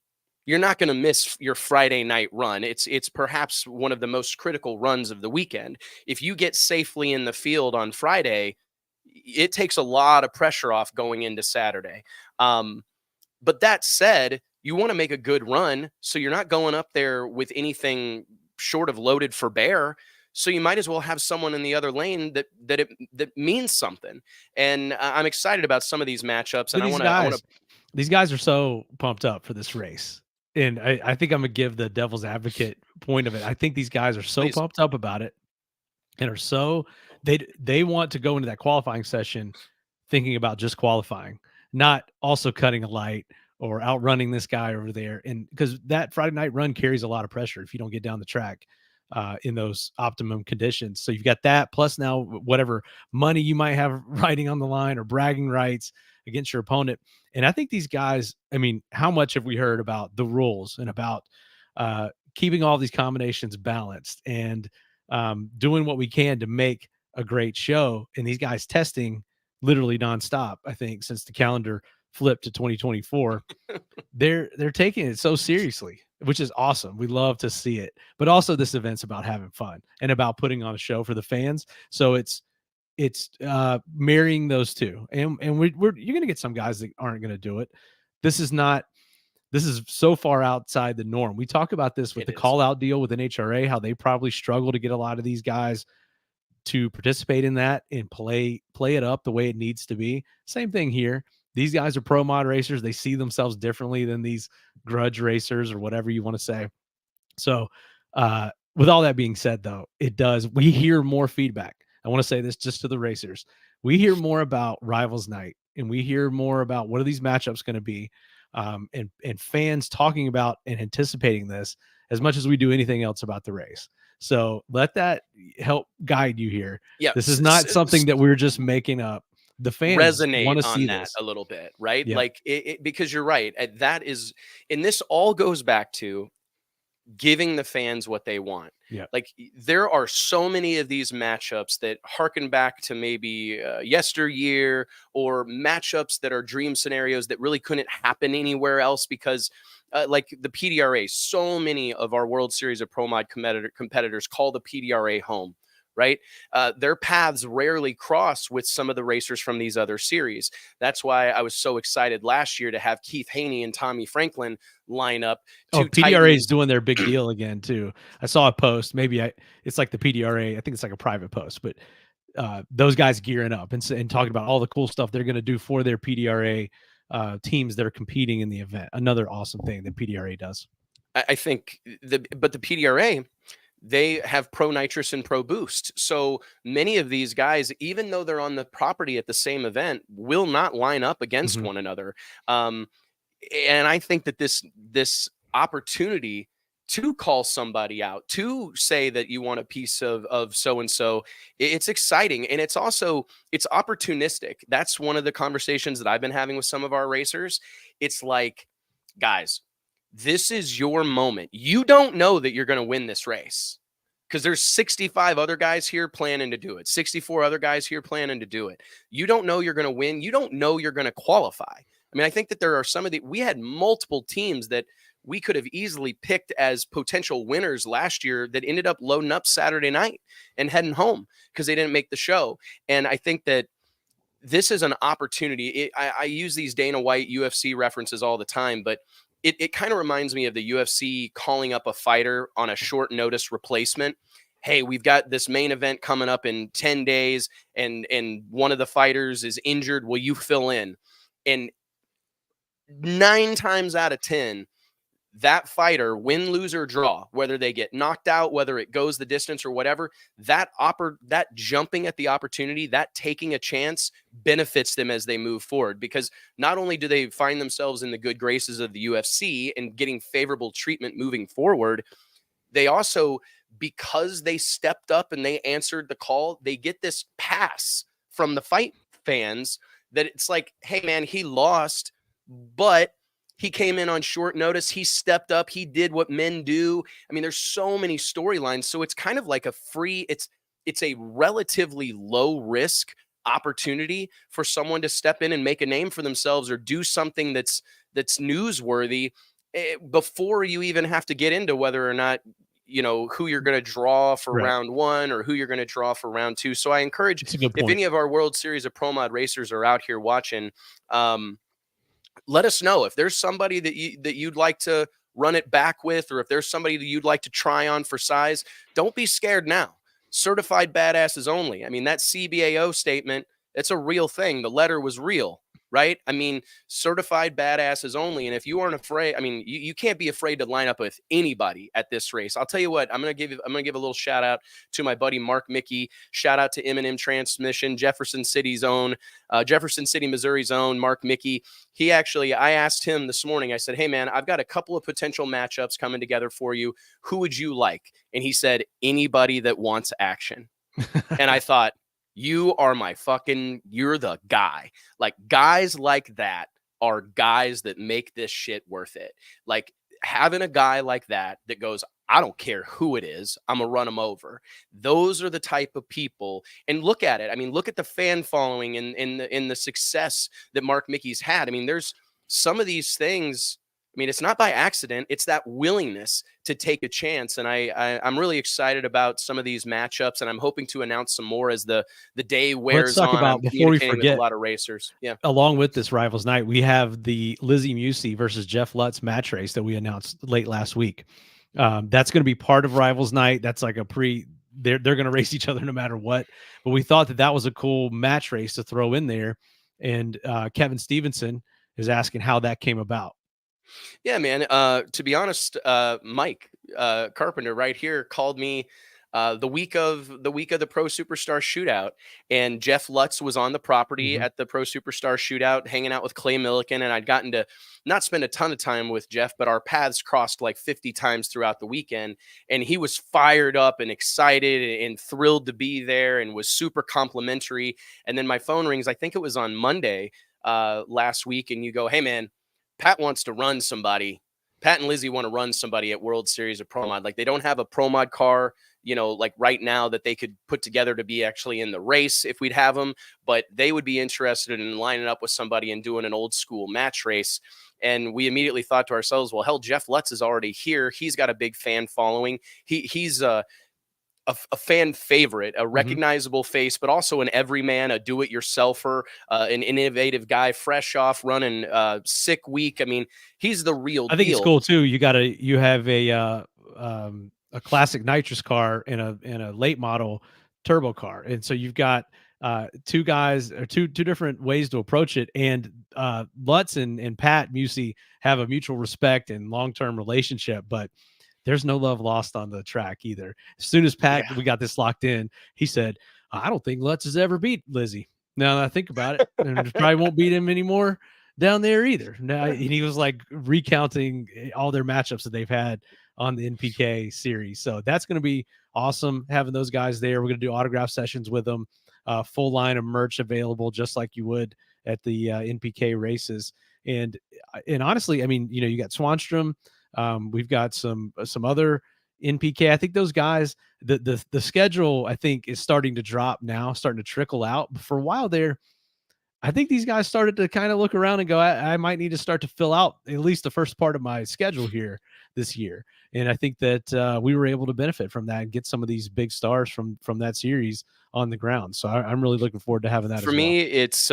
You're not going to miss your Friday night run. It's perhaps one of the most critical runs of the weekend. If you get safely in the field on Friday, it takes a lot of pressure off going into Saturday. But that said, you want to make a good run, so you're not going up there with anything short of loaded for bear. So you might as well have someone in the other lane that means something. And I'm excited about some of these matchups. And these guys are so pumped up for this race. And I think I'm gonna give the devil's advocate point of it. I think these guys are so pumped up about it, and are so they want to go into that qualifying session thinking about just qualifying, not also cutting a light or outrunning this guy over there. And because that Friday night run carries a lot of pressure if you don't get down the track in those optimum conditions. So you've got that, plus now whatever money you might have riding on the line or bragging rights against your opponent. And I think these guys, I mean, how much have we heard about the rules and about keeping all these combinations balanced and doing what we can to make a great show? And these guys testing literally nonstop, I think, since the calendar flipped to 2024. They're taking it so seriously, which is awesome. We love to see it. But also this event's about having fun and about putting on a show for the fans. So it's marrying those two. And you're going to get some guys that aren't going to do it. This is so far outside the norm. We talk about this with the call out deal with NHRA, how they probably struggle to get a lot of these guys to participate in that and play it up the way it needs to be. Same thing here. These guys are pro mod racers. They see themselves differently than these grudge racers or whatever you want to say. So with all that being said, though, we hear more feedback. I want to say this just to the racers. We hear more about Rivals Night, and we hear more about what are these matchups going to be, and fans talking about and anticipating this as much as we do anything else about the race. So let that help guide you here. Yeah, this is not something that we're just making up. The fans resonate want to on see that this a little bit, right? Yep. Like because you're right. That is, and this all goes back to giving the fans what they want. Yeah. Like there are so many of these matchups that harken back to maybe yesteryear, or matchups that are dream scenarios that really couldn't happen anywhere else because like the PDRA, so many of our World Series of Pro Mod competitors call the PDRA home, right? Their paths rarely cross with some of the racers from these other series. That's why I was so excited last year to have Keith Haney and Tommy Franklin line up. PDRA is doing their big deal again too. I saw a post. It's like the PDRA. I think it's like a private post, but those guys gearing up and talking about all the cool stuff they're going to do for their PDRA teams that are competing in the event. Another awesome thing that PDRA does. I think the PDRA, they have Pro Nitrous and Pro Boost. So many of these guys, even though they're on the property at the same event, will not line up against one another. And I think that this opportunity to call somebody out, to say that you want a piece of so-and-so, it's exciting. And it's also, it's opportunistic. That's one of the conversations that I've been having with some of our racers. It's like, guys, this is your moment. You don't know that you're going to win this race because there's 65 other guys here planning to do it. 64 other guys here planning to do it. You don't know you're going to win. You don't know you're going to qualify. I mean, I think that there are we had multiple teams that we could have easily picked as potential winners last year that ended up loading up Saturday night and heading home because they didn't make the show. And I think that this is an opportunity. I use these Dana White UFC references all the time, but it kind of reminds me of the UFC calling up a fighter on a short notice replacement. Hey, we've got this main event coming up in 10 days and one of the fighters is injured. Will you fill in? And 9 times out of 10, that fighter, win, lose, or draw, whether they get knocked out, whether it goes the distance or whatever, that jumping at the opportunity, that taking a chance benefits them as they move forward, because not only do they find themselves in the good graces of the UFC and getting favorable treatment moving forward, they also, because they stepped up and they answered the call, they get this pass from the fight fans that it's like, hey man, he lost, but he came in on short notice. He stepped up. He did what men do. I mean, there's so many storylines. So it's kind of like a free, it's a relatively low risk opportunity for someone to step in and make a name for themselves or do something that's newsworthy before you even have to get into whether or not, you know, who you're going to draw for round 1 or who you're going to draw for round 2. So I encourage, if any of our World Series of Pro Mod racers are out here watching, let us know if there's somebody that you'd like to run it back with, or if there's somebody that you'd like to try on for size. Don't be scared now. Certified badasses only. I mean, that CBAO statement, it's a real thing. The letter was real, right? I mean, certified badasses only. And if you aren't afraid, I mean, you can't be afraid to line up with anybody at this race. I'll tell you what, I'm going to give a little shout out to my buddy Mark Mickey. Shout out to M&M Transmission, Jefferson City's own, Jefferson City, Missouri's own Mark Mickey. He actually, I asked him this morning, I said, hey man, I've got a couple of potential matchups coming together for you. Who would you like? And he said, anybody that wants action. And I thought, you're the guy. Like, guys like that are guys that make this shit worth it. Like, having a guy like that goes, I don't care who it is, I'm gonna run them over. Those are the type of people. And look at it. I mean, look at the fan following and in the success that Mark Mickey's had. I mean, there's some of these things. I mean, it's not by accident. It's that willingness to take a chance. And I'm really excited about some of these matchups, and I'm hoping to announce some more as the day wears on. Let's talk about, before we forget, a lot of racers. Yeah. Along with this Rivals Night, we have the Lizzie Musey versus Jeff Lutz match race that we announced late last week. That's going to be part of Rivals Night. That's like they're going to race each other no matter what. But we thought that was a cool match race to throw in there. And Kevin Stevenson is asking how that came about. Yeah, man. To be honest, Mike Carpenter right here called me the week of the Pro Superstar Shootout, and Jeff Lutz was on the property at the Pro Superstar Shootout, hanging out with Clay Milliken, and I'd gotten to not spend a ton of time with Jeff, but our paths crossed like 50 times throughout the weekend, and he was fired up and excited and thrilled to be there and was super complimentary. And then my phone rings, I think it was on Monday last week, and you go, hey man, Pat wants to run somebody. Pat and Lizzie want to run somebody at World Series of Pro Mod. Like, they don't have a Pro Mod car, you know, like right now that they could put together to be actually in the race if we'd have them, but they would be interested in lining up with somebody and doing an old school match race. And we immediately thought to ourselves, well, hell, Jeff Lutz is already here. He's got a big fan following. He's a fan favorite, a recognizable face, but also an everyman, a do-it-yourselfer, an innovative guy, fresh off running sick week. I mean, he's the real deal. I think it's cool too. You have a classic nitrous car and a late model turbo car, and so you've got two guys, or two different ways to approach it. And Lutz and Pat Musey have a mutual respect and long-term relationship, but there's no love lost on the track either. As soon as we got this locked in, he said, I don't think Lutz has ever beat Lizzie. Now that I think about it, and probably won't beat him anymore. down there either. Now, and he was like recounting all their matchups that they've had on the NPK series. So that's going to be awesome having those guys there. We're going to do autograph sessions with them, full line of merch available, just like you would at the NPK races. And honestly, I mean, you know, you got Swanstrom. We've got some other NPK. I think those guys, the schedule, I think, is starting to drop now, starting to trickle out. But for a while there, I think these guys started to kind of look around and go, I might need to start to fill out at least the first part of my schedule here this year. And I think that we were able to benefit from that and get some of these big stars from that series on the ground. So I'm really looking forward to having that. For me, it's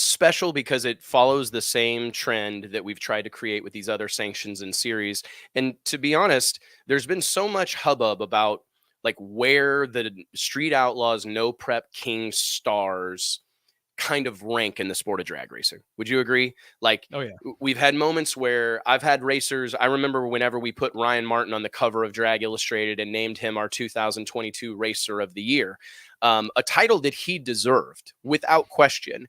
special because it follows the same trend that we've tried to create with these other sanctions and series. And to be honest, there's been so much hubbub about like where the Street Outlaws No Prep King stars kind of rank in the sport of drag racing. Would you agree? Like, oh yeah, we've had moments where I've had racers. I remember whenever we put Ryan Martin on the cover of Drag Illustrated and named him our 2022 Racer of the Year, a title that he deserved without question.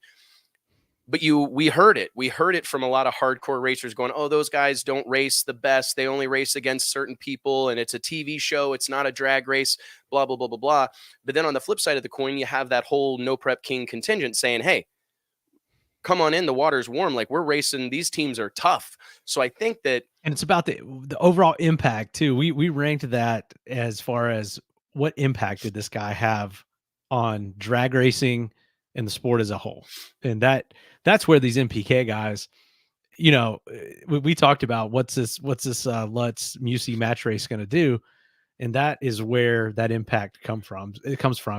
But we heard it from a lot of hardcore racers going, oh, those guys don't race the best. They only race against certain people. And it's a TV show. It's not a drag race, blah, blah, blah, blah, blah. But then on the flip side of the coin, you have that whole No Prep King contingent saying, hey, come on in. The water's warm. Like, we're racing. These teams are tough. So I think that. And it's about the overall impact too. We ranked that as far as what impact did this guy have on drag racing and the sport as a whole. And that's where these NPK guys, you know, we talked about what's this Lutz Musi match race going to do, and that is where that impact comes from.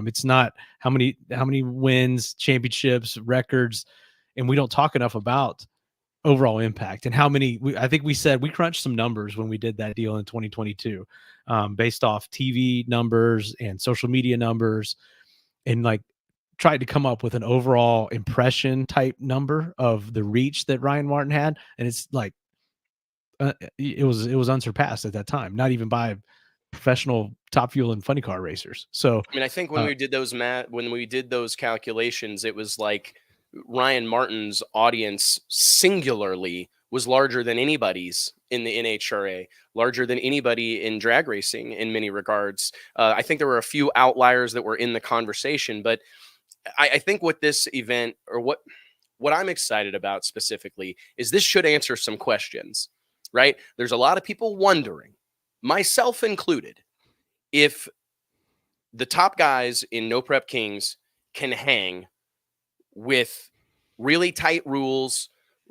It's not how many wins, championships, records, and we don't talk enough about overall impact and how many. I think we said we crunched some numbers when we did that deal in 2022, based off TV numbers and social media numbers, and like tried to come up with an overall impression type number of the reach that Ryan Martin had. And it's like, it was unsurpassed at that time, not even by professional Top Fuel and funny car racers. So, I mean, I think when we did those calculations, it was like Ryan Martin's audience singularly was larger than anybody's in the NHRA, larger than anybody in drag racing in many regards. I think there were a few outliers that were in the conversation, but I think what this event, or what I'm excited about specifically, is this should answer some questions, right? There's a lot of people wondering, myself included, if the top guys in No Prep Kings can hang with really tight rules,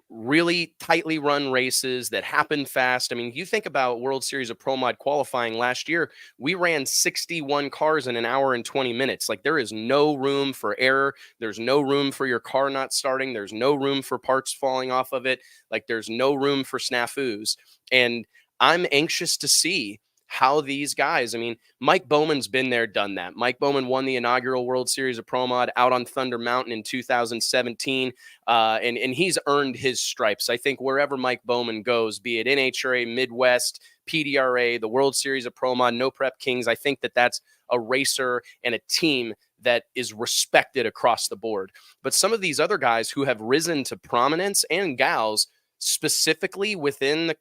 really tightly run races that happen fast. I mean, you think about World Series of Pro Mod qualifying last year, we ran 61 cars in an hour and 20 minutes. Like, there is no room for error. There's no room for your car not starting. There's no room for parts falling off of it. Like, there's no room for snafus. And I'm anxious to see how these guys, I mean, Mike Bowman's been there, done that. Mike Bowman won the inaugural World Series of Pro Mod out on Thunder Mountain in 2017, and he's earned his stripes. I think wherever Mike Bowman goes, be it NHRA, Midwest, PDRA, the World Series of Pro Mod, No Prep Kings, I think that that's a racer and a team that is respected across the board. But some of these other guys who have risen to prominence, and gals, specifically within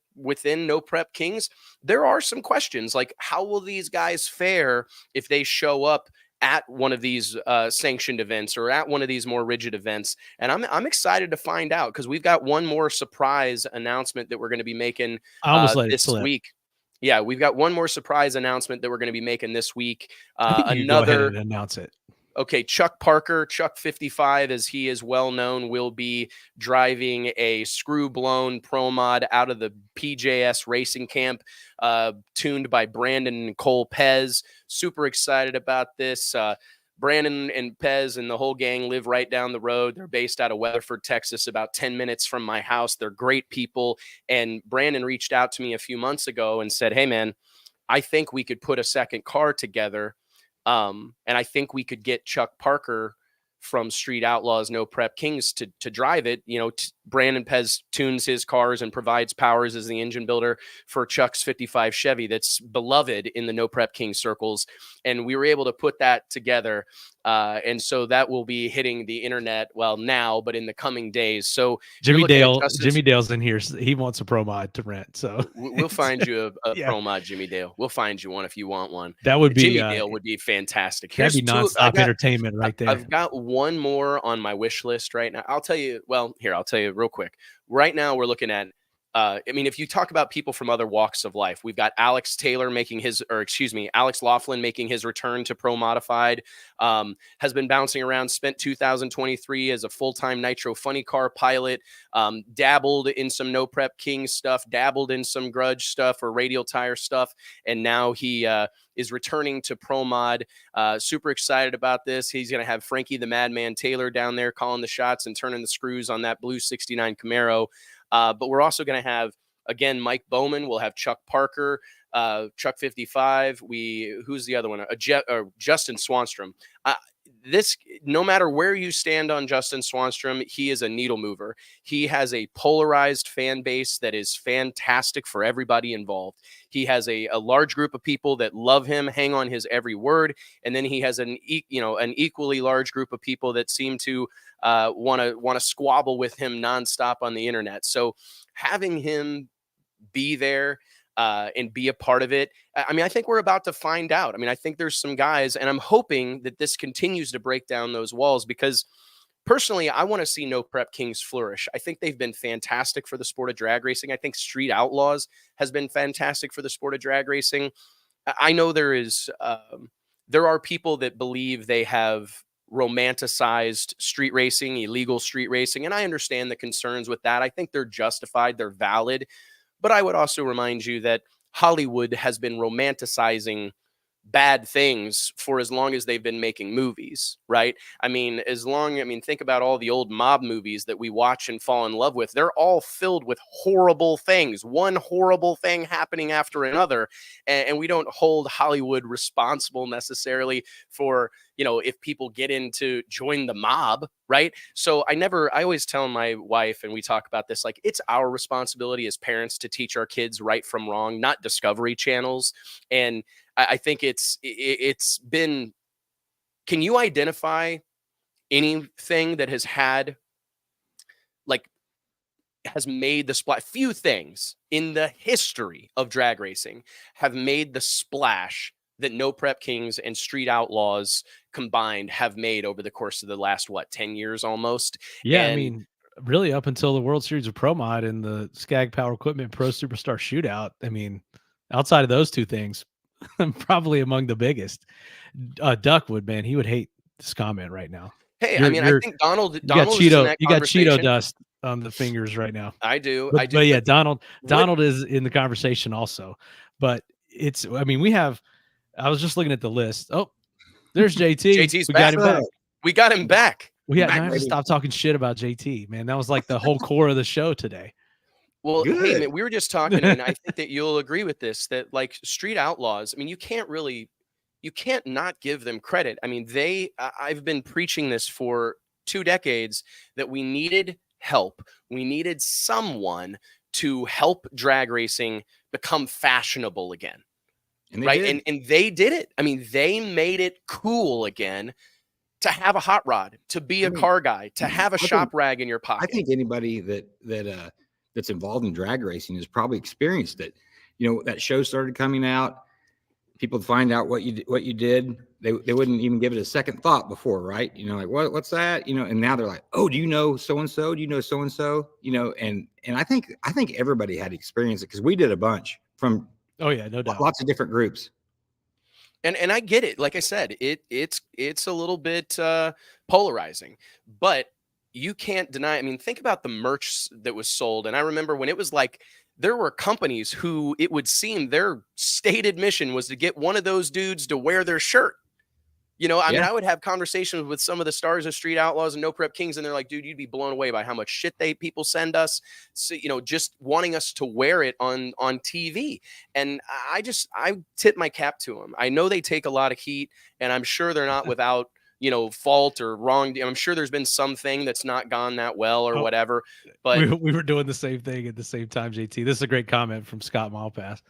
No Prep Kings, there are some questions like, how will these guys fare if they show up at one of these sanctioned events or at one of these more rigid events? And I'm excited to find out, because we've got one more surprise announcement that we're going to be making this week. Yeah, we've got one more surprise announcement that we're going to be making this week. I think you go ahead and announce it. Okay, Chuck Parker, Chuck 55, as he is well known, will be driving a screw-blown Pro Mod out of the PJS Racing Camp, tuned by Brandon and Nicole Pez. Super excited about this. Brandon and Pez and the whole gang live right down the road. They're based out of Weatherford, Texas, about 10 minutes from my house. They're great people. And Brandon reached out to me a few months ago and said, hey, man, I think we could put a second car together. And I think we could get Chuck Parker from Street Outlaws No Prep Kings to drive it, you know, Brandon Pez tunes his cars and provides powers as the engine builder for Chuck's 55 Chevy that's beloved in the No Prep King circles. And we were able to put that together. And so that will be hitting the internet, well, now, but in the coming days. So Jimmy Dale's in here. He wants a pro mod to rent. So we'll find you a pro mod, Jimmy Dale. We'll find you one if you want one. That would be Jimmy Dale would be fantastic. That'd be nonstop entertainment right there. I've got one more on my wish list right now. I'll tell you real quick. Right now we're looking at if you talk about people from other walks of life, we've got Alex Laughlin making his return to Pro Modified, has been bouncing around, spent 2023 as a full-time Nitro Funny Car pilot, dabbled in some No Prep King stuff, dabbled in some Grudge stuff or Radial Tire stuff, and now he is returning to Pro Mod. Super excited about this. He's going to have Frankie the Madman Taylor down there calling the shots and turning the screws on that blue 69 Camaro. But we're also going to have, again, Mike Bowman. We'll have Chuck Parker, Chuck 55. Who's the other one? Justin Swanstrom. No matter where you stand on Justin Swanstrom, he is a needle mover. He has a polarized fan base that is fantastic for everybody involved. He has a large group of people that love him, hang on his every word, and then he has an equally large group of people that seem to want to squabble with him nonstop on the internet. So having him be there and be a part of it. I think we're about to find out. I think there's some guys, and I'm hoping that this continues to break down those walls, because personally, I want to see No Prep Kings flourish. I think they've been fantastic for the sport of drag racing. I think Street Outlaws has been fantastic for the sport of drag racing. I know there are people that believe they have romanticized street racing, illegal street racing, and I understand the concerns with that. I think they're justified, they're valid. But I would also remind you that Hollywood has been romanticizing bad things for as long as they've been making movies, right? Think about all the old mob movies that we watch and fall in love with. They're all filled with horrible things, one horrible thing happening after another. And we don't hold Hollywood responsible necessarily for, if people get in to join the mob, right? So I always tell my wife, and we talk about this, like, it's our responsibility as parents to teach our kids right from wrong, not Discovery Channel's. And I think it's been, can you identify anything that has made the splash? Few things in the history of drag racing have made the splash that No Prep Kings and Street Outlaws combined have made over the course of the last, 10 years almost? Yeah, and really up until the World Series of Pro Mod and the Skag Power Equipment Pro Superstar Shootout. Outside of those two things, probably among the biggest. Duckwood, man, he would hate this comment right now. Hey, I think Donald you got Cheeto dust on the fingers right now. I do. But yeah, Donald is in the conversation also. But I was just looking at the list. Oh, there's JT. JT's back. We got him back. I have to stop talking shit about JT, man. That was like the whole core of the show today. Well, hey, man, we were just talking, and I think that you'll agree with this, that like Street Outlaws, you can't not give them credit. I've been preaching this for 2 decades, that we needed help. We needed someone to help drag racing become fashionable again. And right. And they did it. They made it cool again to have a hot rod, to be a car guy, to have a shop rag in your pocket. I think anybody that's involved in drag racing has probably experienced it. That show started coming out, people find out what you did. They wouldn't even give it a second thought before, right? Like, what's that? And now they're like, oh, do you know so-and-so? Do you know so-and-so? And I think everybody had experienced it, because we did a bunch from, oh yeah, no doubt, lots of different groups. And I get it. Like I said, it's a little bit polarizing, but you can't deny. Think about the merch that was sold. And I remember when it was like, there were companies who it would seem their stated mission was to get one of those dudes to wear their shirt. I would have conversations with some of the stars of Street Outlaws and No Prep Kings, and they're like, dude, you'd be blown away by how much shit people send us. So, just wanting us to wear it on TV. And I tip my cap to them. I know they take a lot of heat, and I'm sure they're not without fault or wrong. I'm sure there's been something that's not gone that well or whatever, but we were doing the same thing at the same time, JT. This is a great comment from Scott Malpass.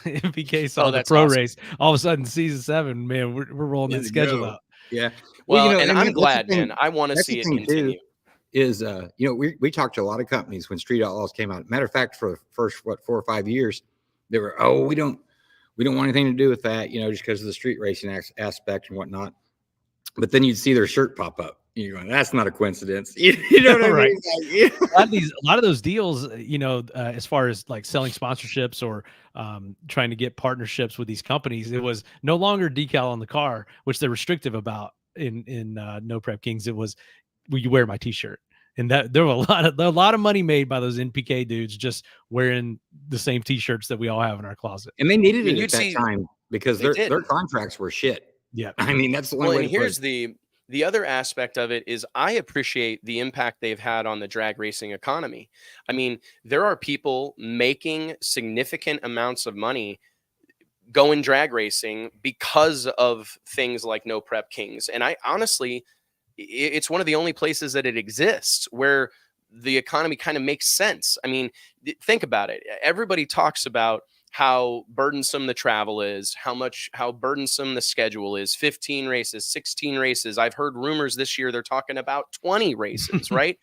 MPK saw the pro race. All of a sudden, season 7, man, we're rolling that schedule out. Yeah. Well, and I'm glad, man. I want to see it continue. Is we talked to a lot of companies when Street Outlaws came out. Matter of fact, for the first 4 or 5 years, they were, we don't want anything to do with that, just because of the street racing aspect and whatnot. But then you'd see their shirt pop up. You're going, that's not a coincidence. You know what I mean? A lot of those deals, as far as like selling sponsorships or trying to get partnerships with these companies, it was no longer decal on the car, which they're restrictive about in No Prep Kings. It was, will you wear my t-shirt? And that there were a lot of money made by those NPK dudes just wearing the same t-shirts that we all have in our closet. And they needed it at that time because their contracts were shit. Yeah. I mean, that's the only way. And here's the other aspect of it is I appreciate the impact they've had on the drag racing economy. I mean, there are people making significant amounts of money going drag racing because of things like No Prep Kings. And I honestly, it's one of the only places that it exists where the economy kind of makes sense. I mean, think about it. Everybody talks about how burdensome the travel is, how burdensome the schedule is, 15 races, 16 races. I've heard rumors this year they're talking about 20 races, right?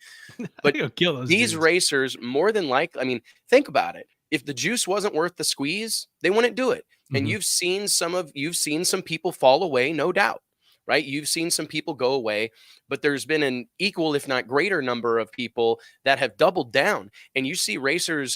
But these racers, more than likely, I mean, think about it. If the juice wasn't worth the squeeze, they wouldn't do it. And you've seen some people fall away, no doubt, right? You've seen some people go away, but there's been an equal, if not greater number of people that have doubled down. And you see racers,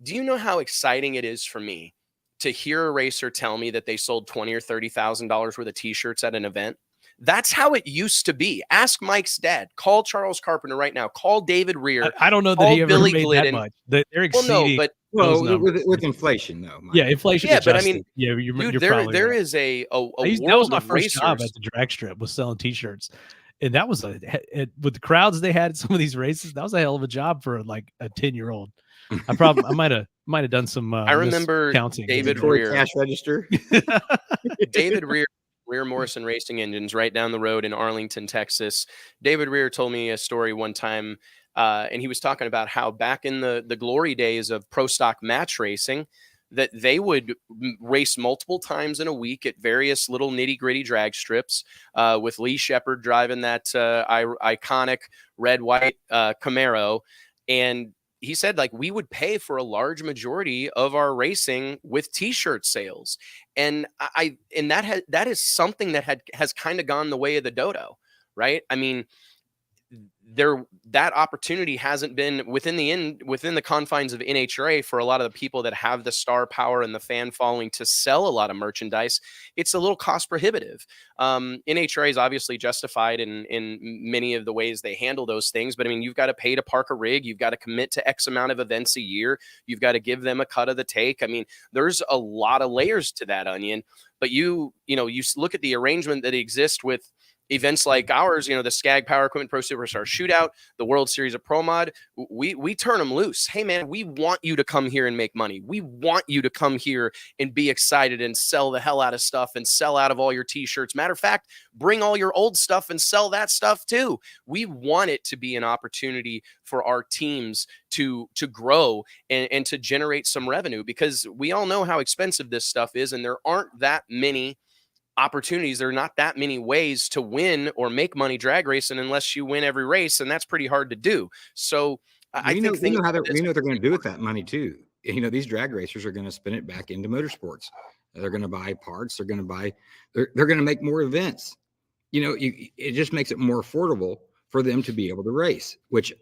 do you know how exciting it is for me to hear a racer tell me that they sold $20,000 or $30,000 worth of t-shirts at an event? That's how it used to be. Ask Mike's dad. Call Charles Carpenter right now. Call David Rear. I don't know that he ever Billy made Glidden. that much. They're exceeding. With inflation though. Mike. Yeah, inflation. Yeah, but I mean, you're there right. is a that was my first job at the drag strip, was selling t-shirts, and that was with the crowds they had at some of these races. That was a hell of a job for like a 10-year-old. I might have done some. I remember counting. David Rear cash register. David Rear Morrison Racing Engines right down the road in Arlington, Texas. David Rear told me a story one time, and he was talking about how back in the glory days of pro stock match racing, that they would race multiple times in a week at various little nitty gritty drag strips, with Lee Shepard driving that iconic red white Camaro. And he said, like, we would pay for a large majority of our racing with t-shirt sales. And that is something that has kind of gone the way of the dodo, right? I mean, that opportunity hasn't been within the confines of NHRA for a lot of the people that have the star power and the fan following to sell a lot of merchandise. It's a little cost prohibitive. NHRA is obviously justified in many of the ways they handle those things, but I mean, you've got to pay to park a rig, you've got to commit to X amount of events a year, you've got to give them a cut of the take. I mean, there's a lot of layers to that onion. But you look at the arrangement that exists with events like ours, the Skag Power Equipment Pro Superstar Shootout, the World Series of Pro Mod, we turn them loose. Hey, man, we want you to come here and make money. We want you to come here and be excited and sell the hell out of stuff and sell out of all your t-shirts. Matter of fact, bring all your old stuff and sell that stuff too. We want it to be an opportunity for our teams to grow and to generate some revenue, because we all know how expensive this stuff is, and there aren't that many opportunities. There are not that many ways to win or make money drag racing unless you win every race, and that's pretty hard to do. So we know what they're going to do with that money too. These drag racers are going to spin it back into motorsports. They're going to buy parts. They're going to make more events. It just makes it more affordable for them to be able to race, which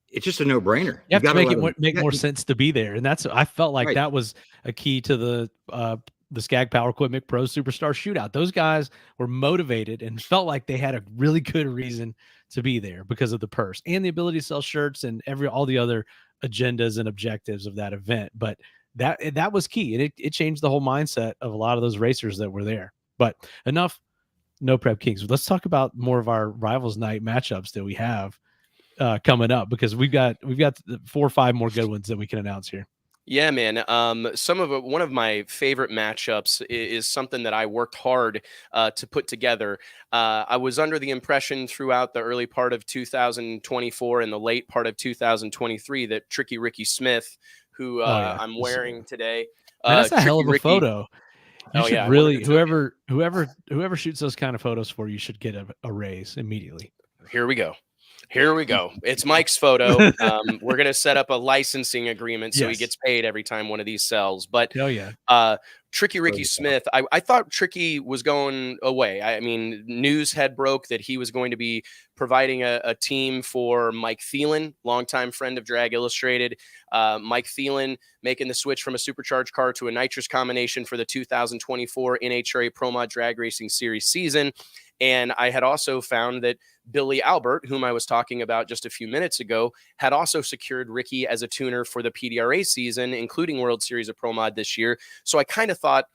it's just a no-brainer. You have to make more sense to be there, and I felt like that was a key to the Skag Power Equipment Pro Superstar Shootout. Those guys were motivated and felt like they had a really good reason to be there because of the purse and the ability to sell shirts and all the other agendas and objectives of that event. But that was key, and it changed the whole mindset of a lot of those racers that were there. But enough No Prep Kings. Let's talk about more of our Rivals Night matchups that we have coming up, because we've got 4 or 5 more good ones that we can announce here. Yeah, man. One of my favorite matchups is something that I worked hard to put together. I was under the impression throughout the early part of 2024 and the late part of 2023 that Tricky Ricky Smith, who I'm wearing today, man, that's a hell of a Ricky, photo. You should yeah, really, whoever shoots those kind of photos for you should get a raise immediately. Here we go. It's Mike's photo. We're going to set up a licensing agreement so he gets paid every time one of these sells. But Tricky Ricky Smith, I thought Tricky was going away. I mean, news had broke that he was going to be providing a team for Mike Thielen, longtime friend of Drag Illustrated. Mike Thielen making the switch from a supercharged car to a nitrous combination for the 2024 NHRA Pro Mod Drag Racing Series season. And I had also found that Billy Albert, whom I was talking about just a few minutes ago, had also secured Ricky as a tuner for the PDRA season, including World Series of Pro Mod this year. So I kind of thought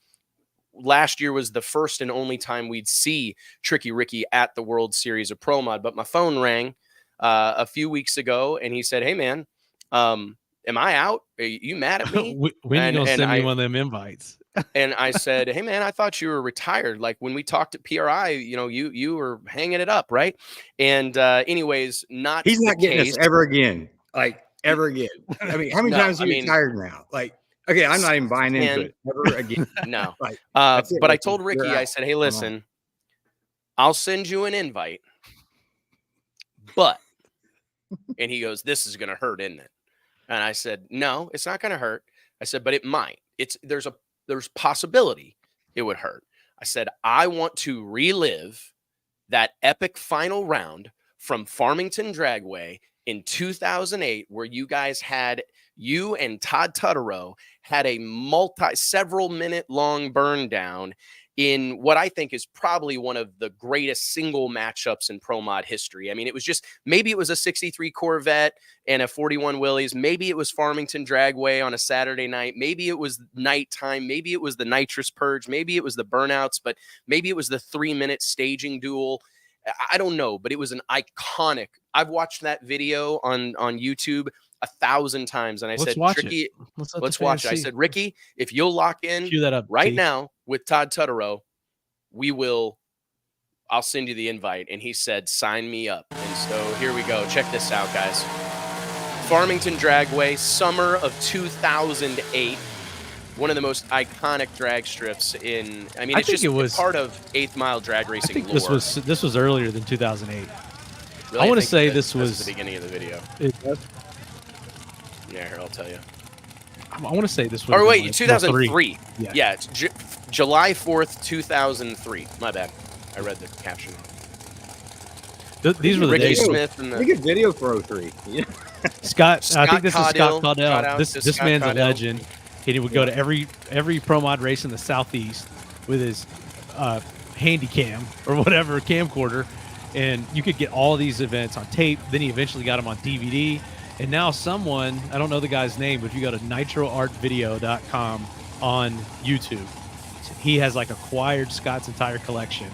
last year was the first and only time we'd see Tricky Ricky at the World Series of Pro Mod. But my phone rang a few weeks ago, and he said, "Hey, man, am I out? Are you mad at me? When are you going to send me one of them invites?" And I said, "Hey, man, I thought you were retired. Like when we talked at PRI, you were hanging it up, right?" And anyways, he's not getting us ever again. Like ever again. I mean, how many times are you retired now? Like, okay, I'm not even buying into it ever again. No. But I told Ricky, I said, "Hey, listen, I'll send you an invite, but," and he goes, "This is going to hurt, isn't it?" And I said, "No, it's not going to hurt." I said, "But it might. There's possibility it would hurt." I said, "I want to relive that epic final round from Farmington Dragway in 2008, where you and Todd Tutterow had a several minute long burn down in what I think is probably one of the greatest single matchups in Pro Mod history. I mean, maybe it was a 63 Corvette and a 41 Willys. Maybe it was Farmington Dragway on a Saturday night. Maybe it was nighttime. Maybe it was the nitrous purge. Maybe it was the burnouts, but maybe it was the 3-minute staging duel. I don't know, but it was an iconic. I've watched that video on YouTube 1,000 times. And I said, Tricky, let's watch it. I said, Ricky, if you'll lock in right now with Todd Tutterow, I'll send you the invite. And he said, sign me up. And so here we go. Check this out, guys. Farmington Dragway, summer of 2008. One of the most iconic drag strips it's part of 8th Mile drag racing lore. This was earlier than 2008. Really? I want to say this was the beginning of the video. Yeah, here, I'll tell you. I want to say this was. Or wait, 2003. Yeah, it's July 4th, 2003. My bad. I read the caption. These were the Ricky days. Smith and the good video for 03. Yeah. Scott, I think this is Scott Caudell. This man's Caudell. A legend. And he would go to every Pro Mod race in the Southeast with his handy cam or whatever camcorder, and you could get all these events on tape. Then he eventually got them on DVD, and now someone, I don't know the guy's name, but if you go to nitroartvideo.com on YouTube, he has like acquired Scott's entire collection,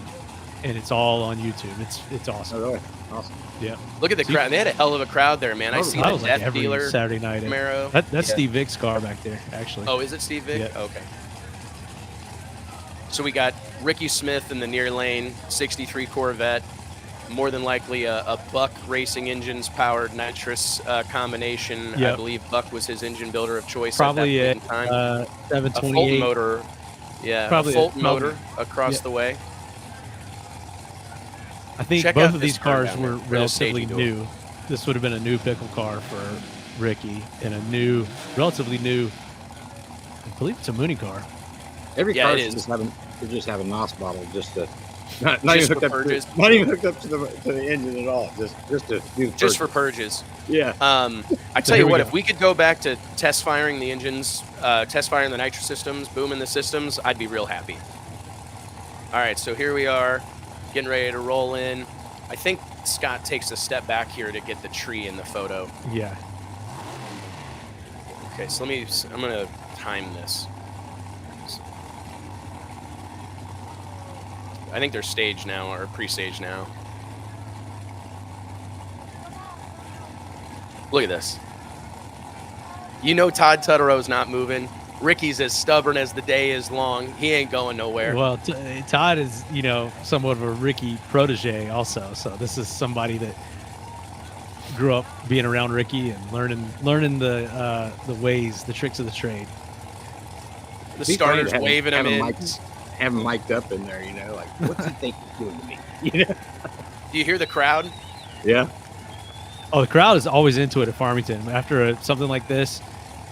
and it's all on YouTube. It's awesome. Oh, really? Awesome. Yeah. Look at the crowd. They had a hell of a crowd there, man. I see the Death like Dealer Saturday night. Camaro. That's Steve Vick's car back there, actually. Oh, is it Steve Vick? Yeah. Okay. So we got Ricky Smith in the near lane, 63 Corvette, more than likely a Buck Racing Engines powered nitrous combination. Yep. I believe Buck was his engine builder of choice. Probably at that point in time. 728. A Fulton motor. Yeah, probably a Fulton motor across the way. I think both of these cars were relatively new. This would have been a new pickle car for Ricky and a relatively new, I believe it's a Mooney car. Every car should just have a NOS bottle just to not even hooked up to the engine at all. Just to do just for purges. Yeah. I tell you what, if we could go back to test firing the engines, test firing the nitrous systems, booming the systems, I'd be real happy. All right, so here we are. Getting ready to roll in. I think Scott takes a step back here to get the tree in the photo. Yeah. Okay, so I'm going to time this. I think they're staged now, or pre-staged now. Look at this. You know Todd Tuttaro's not moving. Ricky's as stubborn as the day is long. He ain't going nowhere. Well, Todd is, somewhat of a Ricky protege also. So this is somebody that grew up being around Ricky and learning the ways, the tricks of the trade. The starters waving him in. Have him mic'd up in there, like, what's he think he's doing to me? Do you hear the crowd? Yeah. Oh, the crowd is always into it at Farmington. After something like this,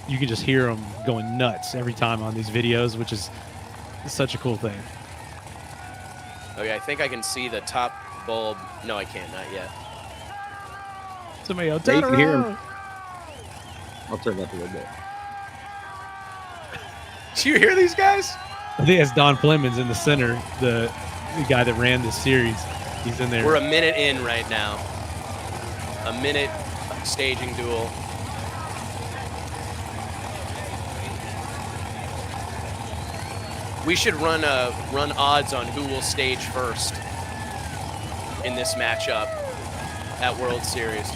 you can just hear them going nuts every time on these videos, which is such a cool thing. Okay, I think I can see the top bulb. No, I can't. Not yet. Somebody else. You can hear him. I'll turn it up a little bit. Do you hear these guys? I think that's Don Fleming's in the center, the guy that ran this series. He's in there. We're a minute in right now. A minute staging duel. We should run odds on who will stage first in this matchup at World Series.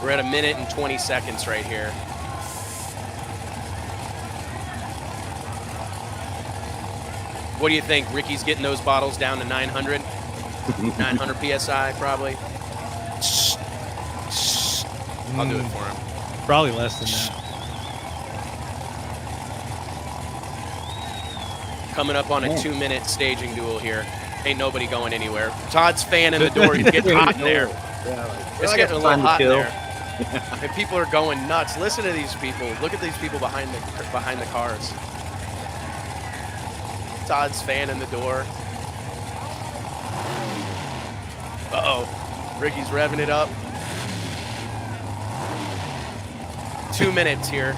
We're at a minute and 20 seconds right here. What do you think? Ricky's getting those bottles down to 900? 900 PSI probably. I'll do it for him. Probably less than that. Coming up on a 2-minute staging duel here. Ain't nobody going anywhere. Todd's fanning the door. He's getting hot in there. It's getting a little hot in there. And people are going nuts. Listen to these people. Look at these people behind the cars. Todd's fanning the door. Uh-oh. Ricky's revving it up. 2 minutes here.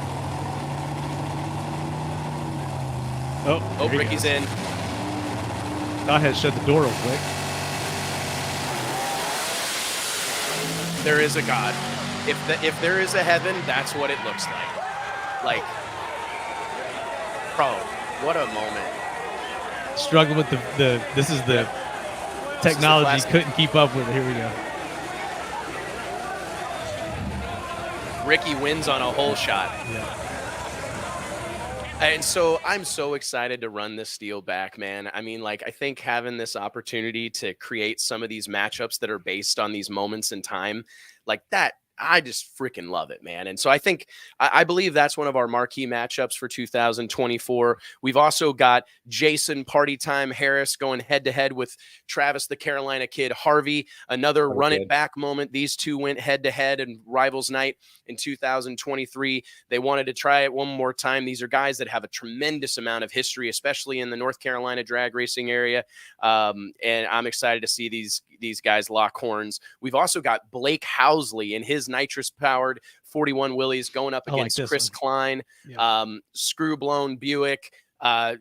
Oh, Ricky's in. I had to shut the door real quick. There is a God. If there is a heaven, that's what it looks like. Like, bro, what a moment. Struggling with this is the technology couldn't keep up with it. Here we go. Ricky wins on a hole shot. Yeah. And so I'm so excited to run this deal back, man. I mean, like, I think having this opportunity to create some of these matchups that are based on these moments in time like that, I just freaking love it, man. And so I believe that's one of our marquee matchups for 2024. We've also got Jason Party Time Harris going head to head with Travis, the Carolina Kid Harvey, another run it back moment. These two went head to head in Rivals Night in 2023. They wanted to try it one more time. These are guys that have a tremendous amount of history, especially in the North Carolina drag racing area. And I'm excited to see these guys lock horns. We've also got Blake Housley and his nitrous-powered 41 Willys going up against Chris Klein, screw-blown Buick.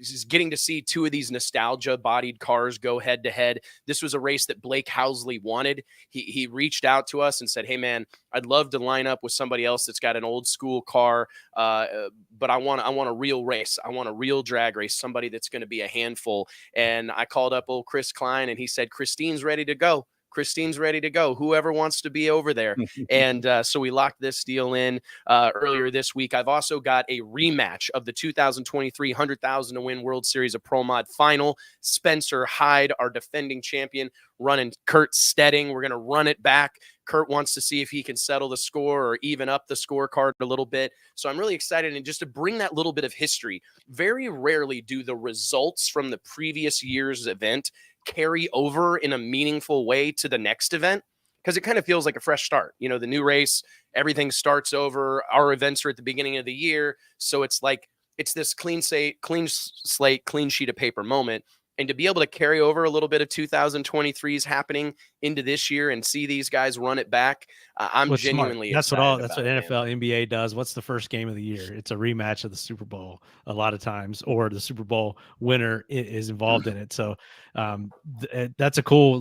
Just getting to see two of these nostalgia-bodied cars go head-to-head. This was a race that Blake Housley wanted. He reached out to us and said, hey, man, I'd love to line up with somebody else that's got an old-school car, but I want a real race. I want a real drag race, somebody that's going to be a handful. And I called up old Chris Klein, and he said, Christine's ready to go. Christine's ready to go. Whoever wants to be over there. And so we locked this deal in earlier this week. I've also got a rematch of the 2023 100,000 to win World Series of Pro Mod final. Spencer Hyde, our defending champion, running Kurt Stedding. We're going to run it back. Kurt wants to see if he can settle the score or even up the scorecard a little bit. So I'm really excited. And just to bring that little bit of history, very rarely do the results from the previous year's event carry over in a meaningful way to the next event, because it kind of feels like a fresh start. You know, the new race, everything starts over. Our events are at the beginning of the year. So it's like, it's this clean slate, clean sheet of paper moment. And to be able to carry over a little bit of 2023's happening into this year and see these guys run it back, I'm genuinely excited. That's what NFL, NBA does. What's the first game of the year? It's a rematch of the Super Bowl a lot of times, or the Super Bowl winner is involved in it. So that's a cool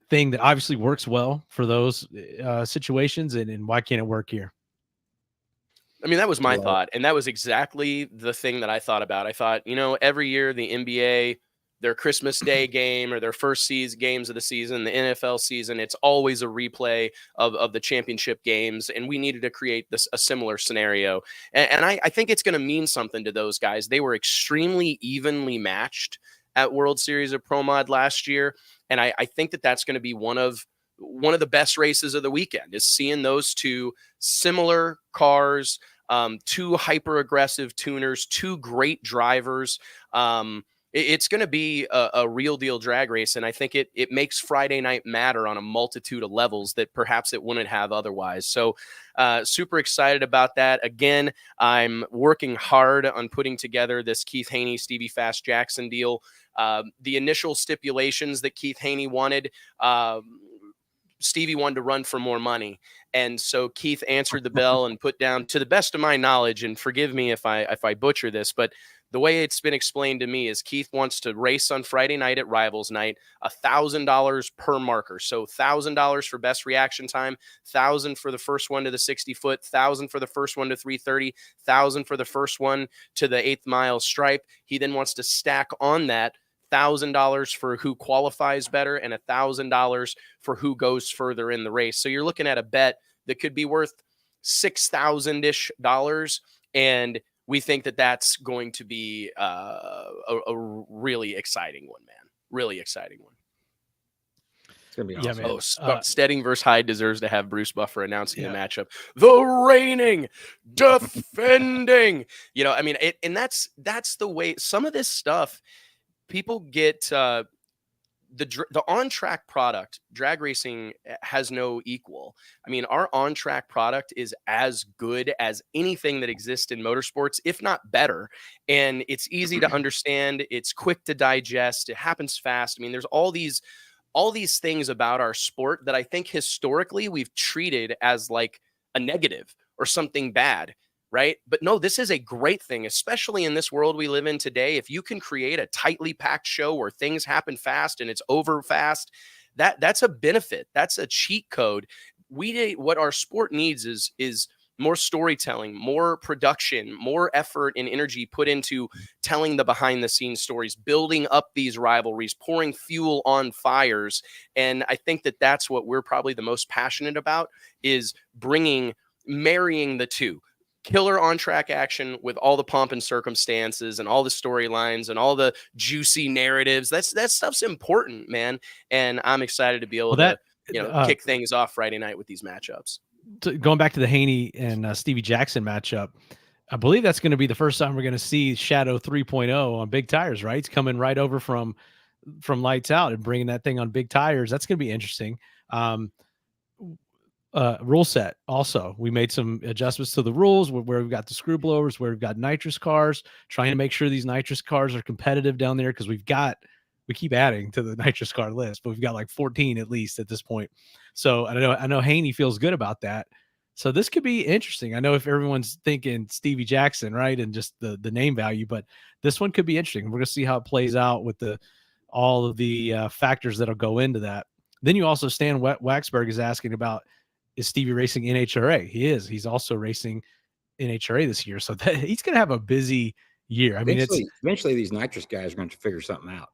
thing that obviously works well for those situations. And why can't it work here? I mean, that was my thought, and that was exactly the thing that I thought about. I thought, every year the NBA, their Christmas Day game or their first games of the season, the NFL season. It's always a replay of the championship games. And we needed to create a similar scenario. And I think it's going to mean something to those guys. They were extremely evenly matched at World Series of Pro Mod last year. And I think that's going to be one of the best races of the weekend, is seeing those two similar cars, two hyper aggressive tuners, two great drivers. It's going to be a real deal drag race. And I think it makes Friday night matter on a multitude of levels that perhaps it wouldn't have otherwise. So super excited about that. Again, I'm working hard on putting together this Keith Haney, Stevie Fast Jackson deal. The initial stipulations that Keith Haney wanted, Stevie wanted to run for more money. And so Keith answered the bell and put down, to the best of my knowledge, and forgive me if I butcher this, but the way it's been explained to me is Keith wants to race on Friday night at Rivals Night, $1,000 per marker. So $1,000 for best reaction time, $1,000 for the first one to the 60-foot, $1,000 for the first one to 330, $1,000 for the first one to the 8th mile stripe. He then wants to stack on that $1,000 for who qualifies better and $1,000 for who goes further in the race. So you're looking at a bet that could be worth $6,000-ish. And we think that's going to be a really exciting one, man. Really exciting one. It's going to be awesome. Oh, Stedding versus Hyde deserves to have Bruce Buffer announcing the matchup. The reigning, defending. I mean, and that's the way some of this stuff, people get the on-track product. Drag racing has no equal. I mean, our on-track product is as good as anything that exists in motorsports, if not better. And it's easy to understand. It's quick to digest. It happens fast. I mean, there's all these things about our sport that I think historically we've treated as like a negative or something bad. Right. But no, this is a great thing, especially in this world we live in today. If you can create a tightly packed show where things happen fast and it's over fast, that's a benefit. That's a cheat code. What our sport needs is more storytelling, more production, more effort and energy put into telling the behind the scenes stories, building up these rivalries, pouring fuel on fires. And I think that's what we're probably the most passionate about, is marrying the two. Killer on-track action with all the pomp and circumstances and all the storylines and all the juicy narratives. That stuff's important, man. And I'm excited to be able to kick things off Friday night with these matchups. Going back to the Haney and Stevie Jackson matchup, I believe that's going to be the first time we're going to see Shadow 3.0 on big tires, right? It's coming right over from lights out and bringing that thing on big tires. That's going to be interesting. Rule set also, we made some adjustments to the rules where we've got the screw blowers, where we've got nitrous cars, trying to make sure these nitrous cars are competitive down there, because we keep adding to the nitrous car list, but we've got like 14 at least at this point. So I know Haney feels good about that. So this could be interesting. I know if everyone's thinking Stevie Jackson, right, and just the name value, but this one could be interesting. We're going to see how it plays out with all of the factors that'll go into that. Then you also, Stan Waxberg is asking about, is Stevie racing NHRA? He is. He's also racing NHRA this year. So he's going to have a busy year. I mean, eventually these nitrous guys are going to figure something out.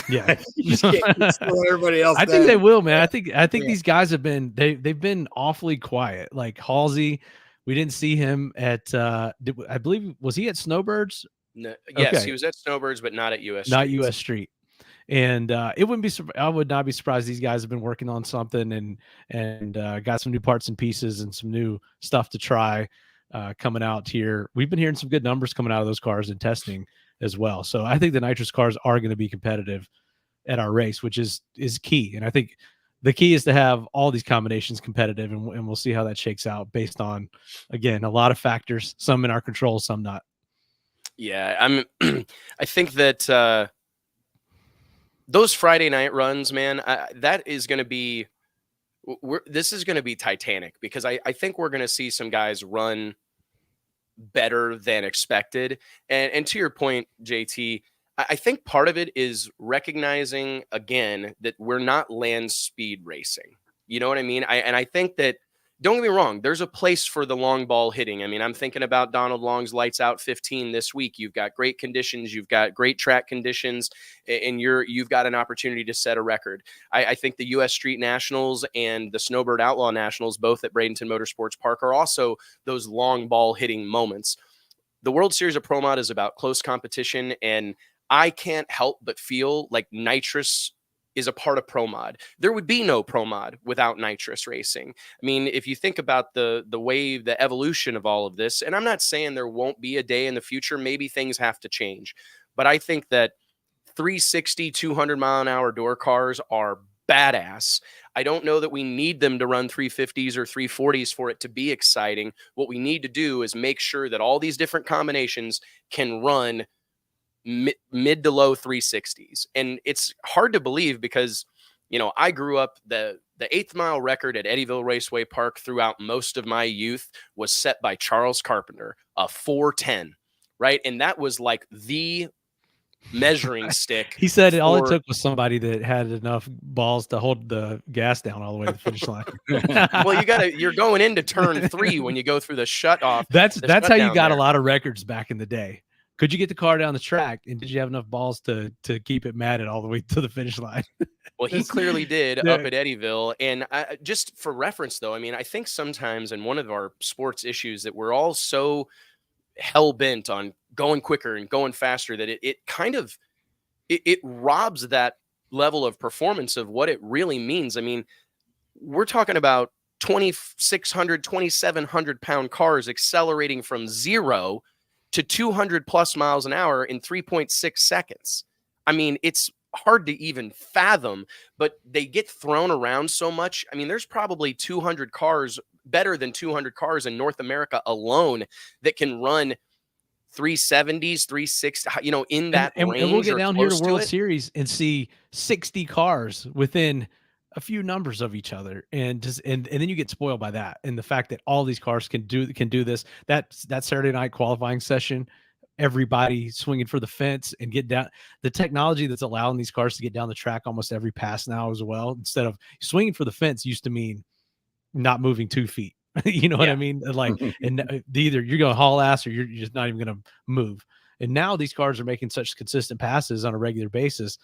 Yeah. You just can't steal everybody else. I think they will, man. I think these guys have been, they've been awfully quiet. Like Halsey, we didn't see him at, I believe, was he at Snowbirds? No, yes, okay. He was at Snowbirds, but not at US Street. Not US Street. And I would not be surprised these guys have been working on something and got some new parts and pieces and some new stuff to try coming out here. We've been hearing some good numbers coming out of those cars in testing as well. So I think the nitrous cars are going to be competitive at our race, which is key. And I think the key is to have all these combinations competitive, and we'll see how that shakes out based on, again, a lot of factors, some in our control, some not. Yeah, I think that those Friday night runs, man, that is going to be, this is going to be titanic, because I think we're going to see some guys run better than expected. And to your point, JT, I think part of it is recognizing, again, that we're not land speed racing. You know what I mean? I think that don't get me wrong, there's a place for the long ball hitting. I mean, I'm thinking about Donald Long's Lights Out 15 this week. You've got great conditions, you've got great track conditions, and you've got an opportunity to set a record. I think the U.S. Street Nationals and the Snowbird Outlaw Nationals, both at Bradenton Motorsports Park, are also those long ball hitting moments. The World Series of Pro Mod is about close competition, and I can't help but feel like nitrous is a part of Pro Mod. There would be no Pro Mod without nitrous racing. I mean, if you think about the wave, the evolution of all of this, and I'm not saying there won't be a day in the future, maybe things have to change, but I think that 360, 200 mile an hour door cars are badass. I don't know that we need them to run 350s or 340s for it to be exciting. What we need to do is make sure that all these different combinations can run mid to low 360s. And it's hard to believe because, you know, I grew up, the 8th mile record at Eddyville Raceway Park throughout most of my youth was set by Charles Carpenter, a 410, right? And that was like the measuring stick. He said all it took was somebody that had enough balls to hold the gas down all the way to the finish line. Well, you're going into turn 3 when you go through the shut off. That's how you got a lot of records back in the day. Could you get the car down the track, and did you have enough balls to keep it matted all the way to the finish line? Well, he clearly did up at Eddyville. And just for reference, though, I mean, I think sometimes in one of our sports issues that we're all so hell-bent on going quicker and going faster that it kind of robs that level of performance of what it really means. I mean, we're talking about 2,600, 2,700 pound cars accelerating from 0 to 200 plus miles an hour in 3.6 seconds. I mean, it's hard to even fathom, but they get thrown around so much. I mean, there's probably 200 cars, better than 200 cars in North America alone that can run 370s, 360, you know, in that range. And we'll get down here to World Series and see 60 cars within a few numbers of each other, and then you get spoiled by that, and the fact that all these cars can do this. That Saturday night qualifying session, everybody swinging for the fence and get down. The technology that's allowing these cars to get down the track almost every pass now as well, instead of swinging for the fence used to mean not moving 2 feet. You know what I mean? Like, and either you're going to haul ass or you're just not even going to move. And now these cars are making such consistent passes on a regular basis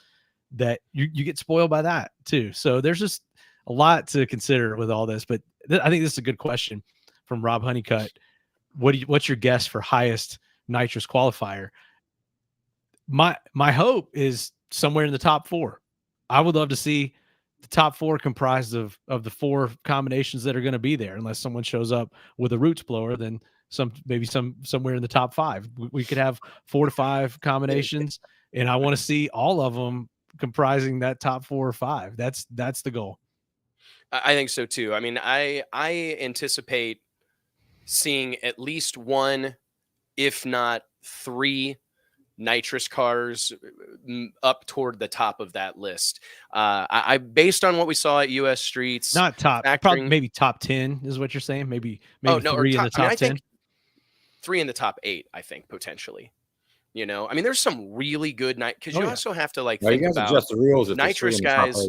that you get spoiled by that too. So there's just a lot to consider with all this, but I think this is a good question from Rob Honeycutt. What's your guess for highest nitrous qualifier? My hope is somewhere in the top 4. I would love to see the top 4 comprised of the 4 combinations that are going to be there, unless someone shows up with a roots blower, then somewhere in the top 5. We could have 4 to 5 combinations, and I want to see all of them comprising that top 4 or 5. That's the goal. I think so too. I mean, I anticipate seeing at least 1, if not 3 nitrous cars up toward the top of that list. I based on what we saw at US Streets, not top, probably maybe top 10 is what you're saying. Maybe 3 in the top 10. Think 3 in the top 8, I think, potentially. You know, I mean, there's some really good night, because you also have to like think about adjust the rules nitrous guys.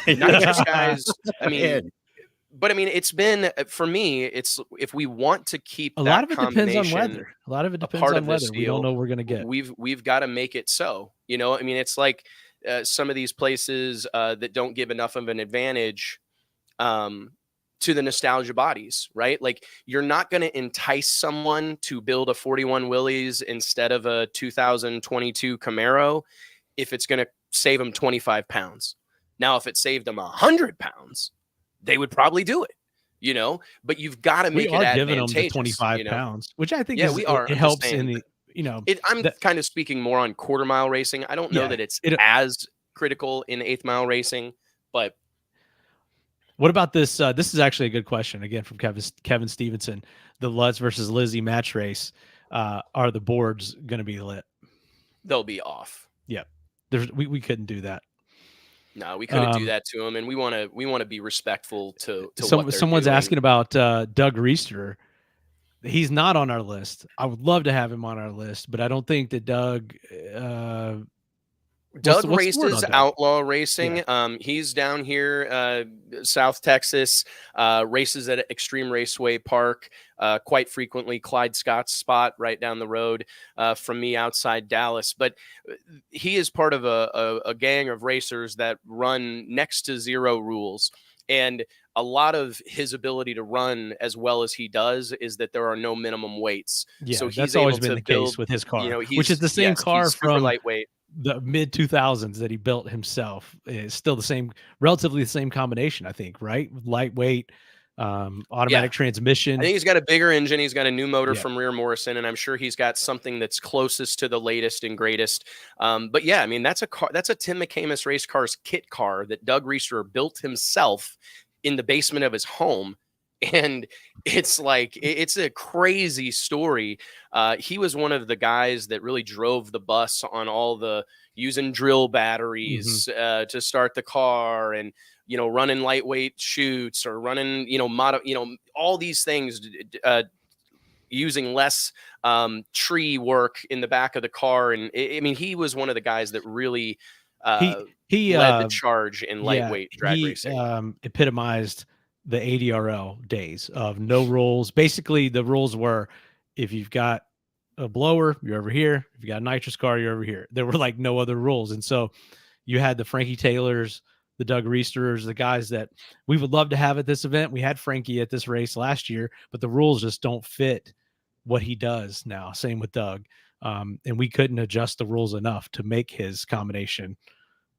Nitrous guys. I mean, but I mean, it's been, for me, it's, if we want to keep a lot of it depends on weather. A lot of it depends on weather. We don't know what we're going to get. We've got to make it so. You know, I mean, it's like some of these places that don't give enough of an advantage to the nostalgia bodies, right? Like, you're not going to entice someone to build a 41 Willys instead of a 2022 Camaro if it's going to save them 25 pounds. Now, if it saved them 100 pounds, they would probably do it, you know, but you've got to make it advantageous. Giving them the 25 pounds, which I think we are. It helps in the, you know, I'm kind of speaking more on quarter mile racing. I don't know that it's as critical in 8th mile racing, but what about this? This is actually a good question again from Kevin Stevenson. The Lutz versus Lizzie match race. Are the boards going to be lit? They'll be off. Yeah, we couldn't do that. No, we couldn't do that to them, and we want to be respectful to someone's doing. Asking about Doug Reister. He's not on our list. I would love to have him on our list, but I don't think that Doug Doug what's the word races on Doug? Outlaw Racing. He's down here, South Texas, races at Extreme Raceway Park quite frequently. Clyde Scott's spot right down the road from me outside Dallas. But he is part of a gang of racers that run next to zero rules. And a lot of his ability to run as well as he does is that there are no minimum weights. Yeah, so he's that's always able been to the build, case with his car, you know, which is the same car he's super from lightweight. the mid 2000s that he built himself. Is still the same, relatively the same combination, I think, right? Lightweight, automatic transmission. I think he's got a bigger engine. He's got a new motor from Rear Morrison, and I'm sure he's got something that's closest to the latest and greatest. But yeah, I mean, that's a car. That's a Tim McCamus race cars kit car that Doug Reeser built himself in the basement of his home. And it's like, it's a crazy story. He was one of the guys that really drove the bus on all the using drill batteries to start the car, and, you know, running lightweight chutes or running, you know, all these things, using less tree work in the back of the car. And I mean, he was one of the guys that really he led the charge in lightweight drag racing. Epitomized the ADRL days of no rules. Basically, the rules were, if you've got a blower, you're over here. If you got a nitrous car, you're over here. There were like no other rules. And so you had the Frankie Taylors, the Doug Reesters, the guys that we would love to have at this event. We had Frankie at this race last year, but the rules just don't fit what he does now. Same with Doug. And we couldn't adjust the rules enough to make his combination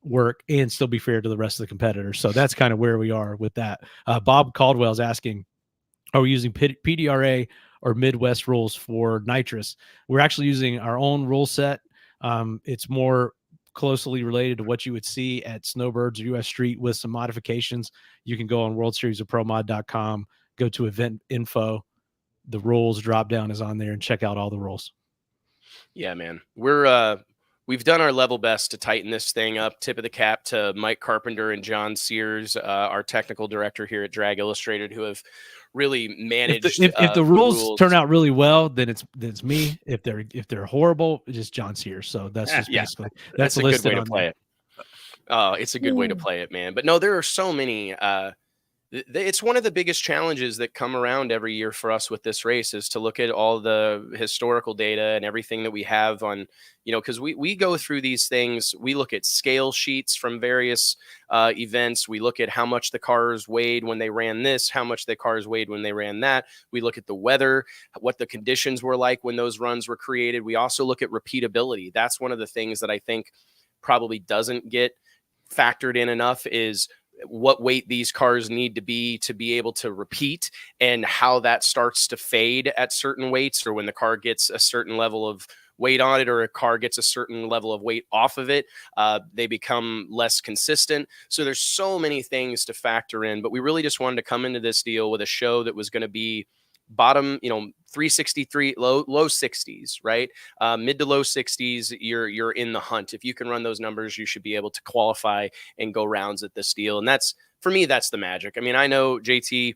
work and still be fair to the rest of the competitors. So that's kind of where we are with that. Bob Caldwell's asking, are we using PDRA or Midwest rules for nitrous? We're actually using our own rule set. It's more closely related to what you would see at Snowbirds or US Street with some modifications. You can go on worldseriesofpromod.com, go to event info. The rules drop down is on there, and check out all the rules. Yeah, man. We've done our level best to tighten this thing up. Tip of the cap to Mike Carpenter and John Sears, our technical director here at Drag Illustrated, who have really managed. If the rules turn out really well, then it's me. If they're horrible, it's just John Sears. So that's just basically that's a good way to play it. Oh, it's a good way to play it, man. But no, there are so many. It's one of the biggest challenges that come around every year for us with this race, is to look at all the historical data and everything that we have on, you know, because we go through these things. We look at scale sheets from various events. We look at how much the cars weighed when they ran this, how much the cars weighed when they ran that. We look at the weather, what the conditions were like when those runs were created. We also look at repeatability. That's one of the things that I think probably doesn't get factored in enough, is what weight these cars need to be able to repeat, and how that starts to fade at certain weights, or when the car gets a certain level of weight on it, or a car gets a certain level of weight off of it, they become less consistent. So there's so many things to factor in, but we really just wanted to come into this deal with a show that was going to be bottom, you know, 363, low 60s, right? Mid to low 60s, you're in the hunt. If you can run those numbers, you should be able to qualify and go rounds at this deal. And that's, for me, that's the magic. I mean, I know, JT,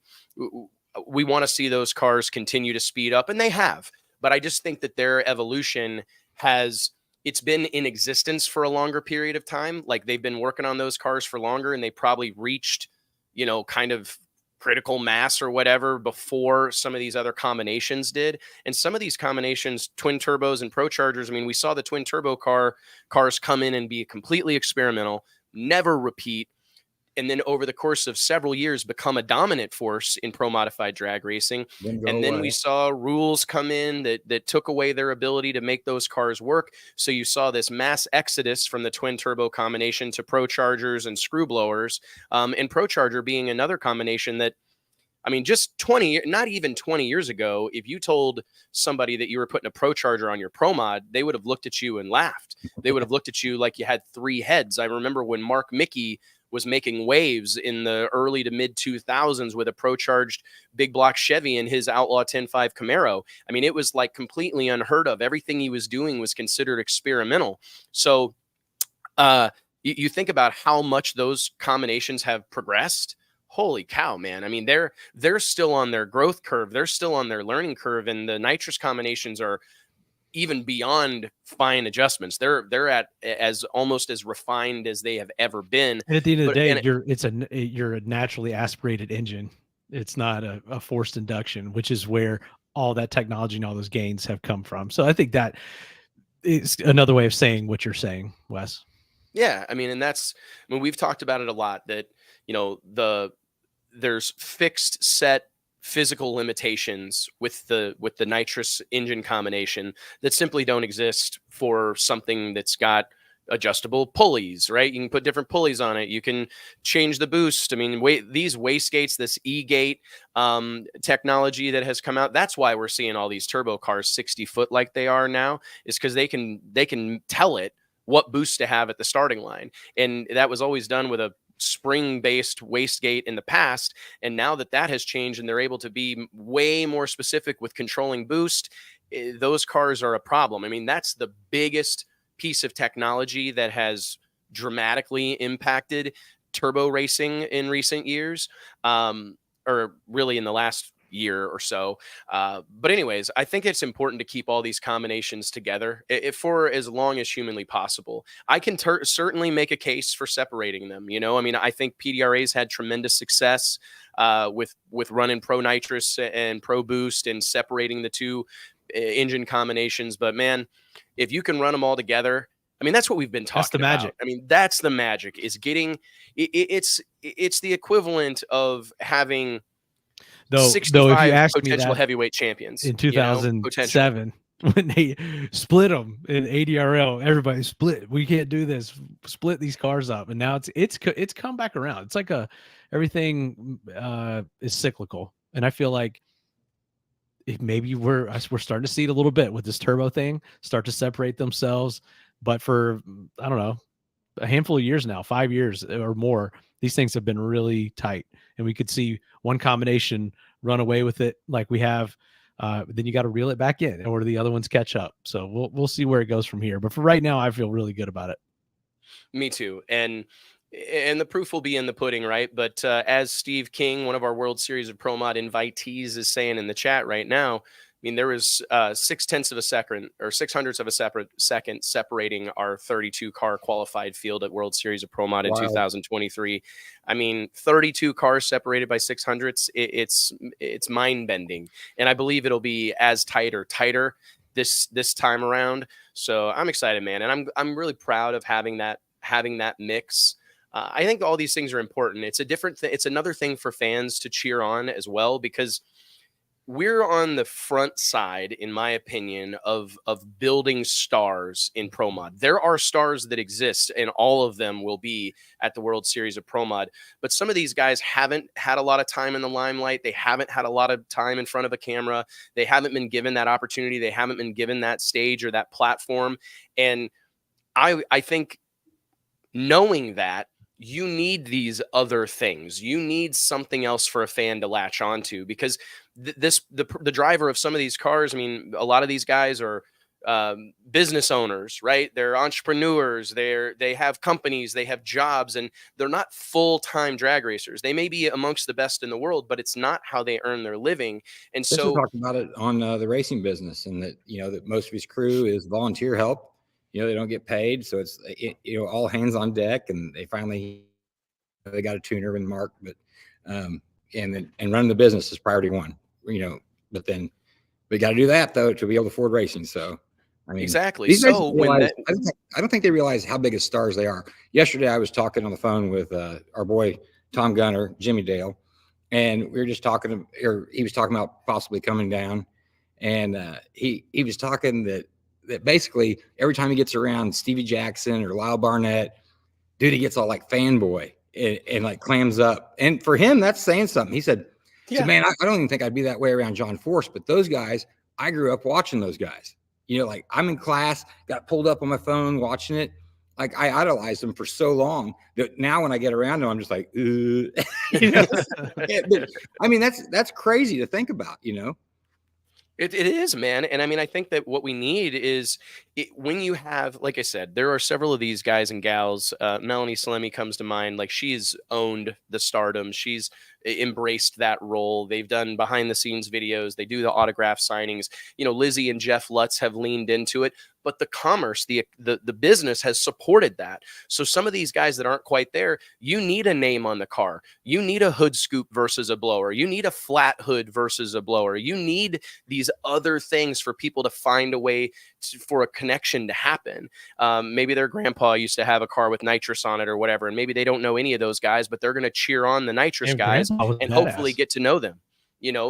we want to see those cars continue to speed up, and they have, but I just think that their evolution it's been in existence for a longer period of time. Like, they've been working on those cars for longer, and they probably reached, you know, kind of critical mass or whatever before some of these other combinations did. And some of these combinations, twin turbos and pro chargers, I mean, we saw the twin turbo cars come in and be completely experimental, never repeat, and then over the course of several years become a dominant force in pro modified drag racing. And then we saw rules come in that took away their ability to make those cars work. So you saw this mass exodus from the twin turbo combination to pro chargers and screw blowers, and pro charger being another combination that, I mean, just not even 20 years ago, if you told somebody that you were putting a pro charger on your pro mod, they would have looked at you and laughed. They would have looked at you like you had three heads. I remember when Mark Mickey was making waves in the early to mid 2000s with a pro charged big block Chevy in his Outlaw 10.5 Camaro. I mean, it was like completely unheard of. Everything he was doing was considered experimental. So you think about how much those combinations have progressed. Holy cow, man. I mean, they're still on their growth curve. They're still on their learning curve. And the nitrous combinations are even beyond fine adjustments. They're at as almost as refined as they have ever been. And at the end of the day, you're a naturally aspirated engine. It's not a forced induction, which is where all that technology and all those gains have come from. So I think that is another way of saying what you're saying, Wes. Yeah, I mean, and that's, I mean, we've talked about it a lot that, you know, there's fixed set physical limitations with the nitrous engine combination that simply don't exist for something that's got adjustable pulleys, right? You can put different pulleys on it. You can change the boost. I mean, these wastegates, this e-gate technology that has come out, that's why we're seeing all these turbo cars 60 foot like they are now, is because they can tell it what boost to have at the starting line. And that was always done with a spring-based wastegate in the past. And now that has changed and they're able to be way more specific with controlling boost, those cars are a problem. I mean, that's the biggest piece of technology that has dramatically impacted turbo racing in recent years, or really in the last year or so. But anyways, I think it's important to keep all these combinations together for as long as humanly possible. I can certainly make a case for separating them. You know, I mean, I think PDRA's had tremendous success with running Pro Nitrous and Pro Boost and separating the two engine combinations. But man, if you can run them all together, I mean, that's what we've been talking about. That's the magic. I mean, that's the magic, is getting it's the equivalent of having 65 if you asked potential me that heavyweight champions in 2007, when they split them in ADRL, everybody split. We can't do this. Split these cars up, and now it's come back around. It's like everything is cyclical, and I feel like maybe we're starting to see it a little bit with this turbo thing start to separate themselves. But for, I don't know, a handful of years now, 5 years or more, these things have been really tight, and we could see one combination run away with it like we have. Then you got to reel it back in, or the other ones catch up. So we'll see where it goes from here. But for right now, I feel really good about it. Me too. And the proof will be in the pudding, right? But as Steve King, one of our World Series of Pro Mod invitees, is saying in the chat right now, I mean, there was 0.6 of a second or 0.06 of a second separating our 32 car qualified field at World Series of Pro Mod in 2023. I mean, 32 cars separated by 0.06. It's mind bending, and I believe it'll be as tight or tighter this time around. So I'm excited, man, and I'm really proud of having that mix. I think all these things are important. It's it's another thing for fans to cheer on as well, because we're on the front side, in my opinion, of building stars in Pro Mod. There are stars that exist, and all of them will be at the World Series of Pro Mod. But some of these guys haven't had a lot of time in the limelight. They haven't had a lot of time in front of a camera. They haven't been given that opportunity. They haven't been given that stage or that platform. And I think knowing that, you need these other things. You need something else for a fan to latch onto, because the driver of some of these cars, I mean, a lot of these guys are business owners, right? They're entrepreneurs. They have companies, they have jobs, and they're not full-time drag racers. They may be amongst the best in the world, but it's not how they earn their living. And so talking about it on the racing business, and that, you know, that most of his crew is volunteer help. You know, they don't get paid, so it's all hands on deck, and they got a tuner and Mark, but and running the business is priority one. You know, but then we got to do that though to be able to afford racing. So I mean, exactly. So I don't think they realize how big of stars they are. Yesterday, I was talking on the phone with our boy Tom Gunner, Jimmy Dale, and we were just talking, or he was talking about possibly coming down, and he was talking that basically every time he gets around Stevie Jackson or Lyle Barnett, dude, he gets all like fanboy and like clams up. And for him, that's saying something. He said, man, I don't even think I'd be that way around John Force, but those guys, I grew up watching those guys. You know, like I'm in class, got pulled up on my phone watching it. Like I idolized them for so long that now when I get around them, I'm just like, you know? But, I mean, that's crazy to think about, you know? It is, man. And I mean, I think that what we need is when you have, like I said, there are several of these guys and gals. Melanie Salemi comes to mind. Like, she's owned the stardom. She's embraced that role. They've done behind the scenes videos. They do the autograph signings. Lizzie and Jeff Lutz have leaned into it, but the commerce, the business has supported that. So some of these guys that aren't quite there, you need a name on the car. You need a hood scoop versus a blower. You need a flat hood versus a blower. You need these other things for people to find a way for a connection to happen. Maybe their grandpa used to have a car with nitrous on it or whatever, and maybe they don't know any of those guys, but they're going to cheer on the nitrous guys and hopefully get to know them,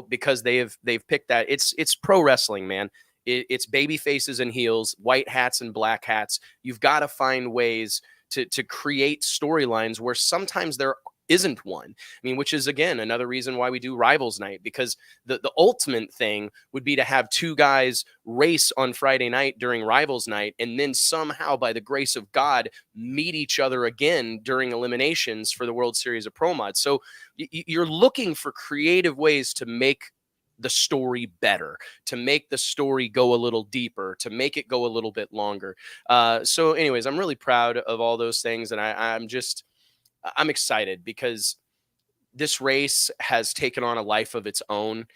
because they've picked that. It's pro wrestling, man. It's baby faces and heels, white hats and black hats. You've got to find ways to create storylines where sometimes there isn't one. I mean, which is, again, another reason why we do Rivals Night, because the ultimate thing would be to have two guys race on Friday night during Rivals Night and then somehow, by the grace of God, meet each other again during eliminations for the World Series of Pro Mod. So you're looking for creative ways to make the story better, to make the story go a little deeper, to make it go a little bit longer. So anyways, I'm really proud of all those things. And I'm excited because this race has taken on a life of its own.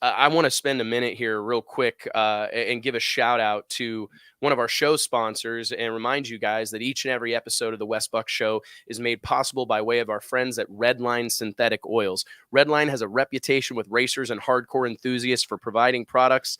I want to spend a minute here real quick and give a shout out to one of our show sponsors and remind you guys that each and every episode of the Wes Buck Show is made possible by way of our friends at Redline Synthetic Oils. Redline has a reputation with racers and hardcore enthusiasts for providing products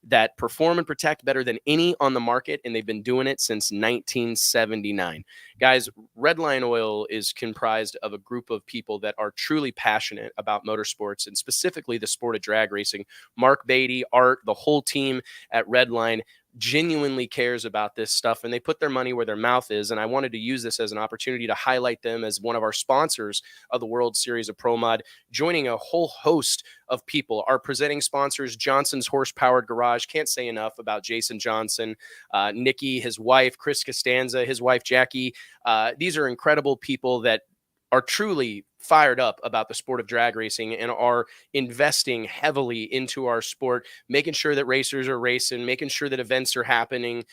that perform and protect better than any on the market, and they've been doing it since 1979. Guys, Redline Oil is comprised of a group of people that are truly passionate about motorsports and specifically the sport of drag racing. Mark Beatty, Art, the whole team at Redline genuinely cares about this stuff, and they put their money where their mouth is. And I wanted to use this as an opportunity to highlight them as one of our sponsors of the World Series of Pro Mod, joining a whole host of people. Our presenting sponsors, Johnson's Horse-Powered Garage. Can't say enough about Jason Johnson, Nikki, his wife, Chris Costanza, his wife, Jackie. These are incredible people that are truly fired up about the sport of drag racing and are investing heavily into our sport, making sure that racers are racing, making sure that events are happening,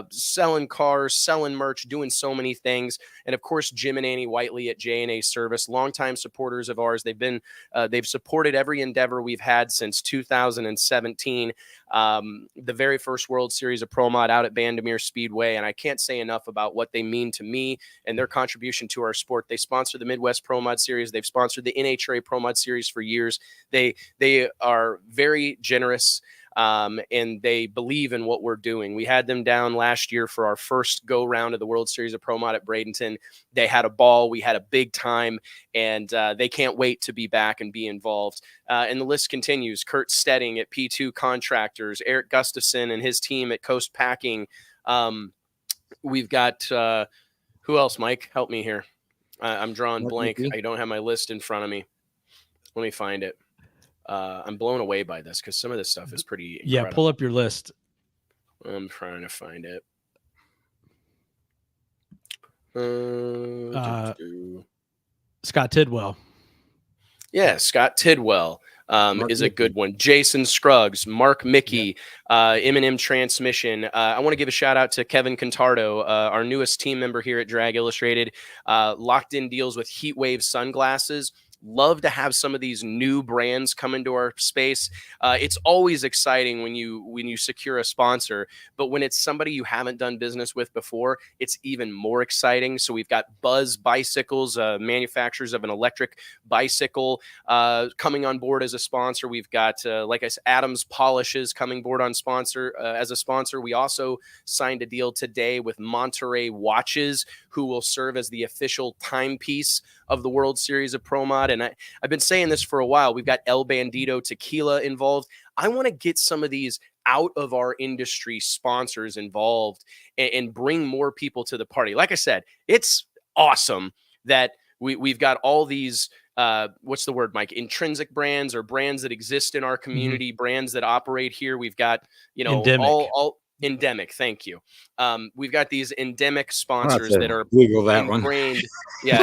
selling cars, selling merch, doing so many things. And of course, Jim and Annie Whiteley at J&A Service, longtime supporters of ours. They've supported every endeavor we've had since 2017, the very first World Series of Pro Mod out at Bandimere Speedway. And I can't say enough about what they mean to me and their contribution to our sport. They sponsor the Midwest Pro Mod Series. They've sponsored the NHRA Pro Mod Series for years. They are very generous, and they believe in what we're doing. We had them down last year for our first go round of the World Series of Pro Mod at Bradenton. They had a ball. We had a big time, and they can't wait to be back and be involved. And the list continues. Kurt Stedding at P2 Contractors, Eric Gustafson and his team at Coast Packing. We've got who else, Mike? Help me here. I'm drawing blank. I don't have my list in front of me. Let me find it. I'm blown away by this because some of this stuff is pretty incredible. Yeah, pull up your list. I'm trying to find it. Scott Tidwell. Yeah, Scott Tidwell is a good one. Jason Scruggs, Mark Mickey, M&M Transmission. I want to give a shout out to Kevin Contardo, our newest team member here at Drag Illustrated. Locked in deals with Heatwave sunglasses. Love to have some of these new brands come into our space. It's always exciting when you secure a sponsor, but when it's somebody you haven't done business with before, it's even more exciting. So we've got Buzz Bicycles, manufacturers of an electric bicycle, coming on board as a sponsor. We've got, like I said, Adams Polishes coming board on as a sponsor. We also signed a deal today with Monterey Watches, who will serve as the official timepiece of the World Series of Pro Mod. And I've been saying this for a while. We've got El Bandito Tequila involved. I want to get some of these out of our industry sponsors involved and bring more people to the party. Like I said, it's awesome that we've got all these, what's the word, Mike? Intrinsic brands or brands that exist in our community, brands that operate here. We've got, Endemic. all endemic. Thank you. We've got these endemic sponsors that are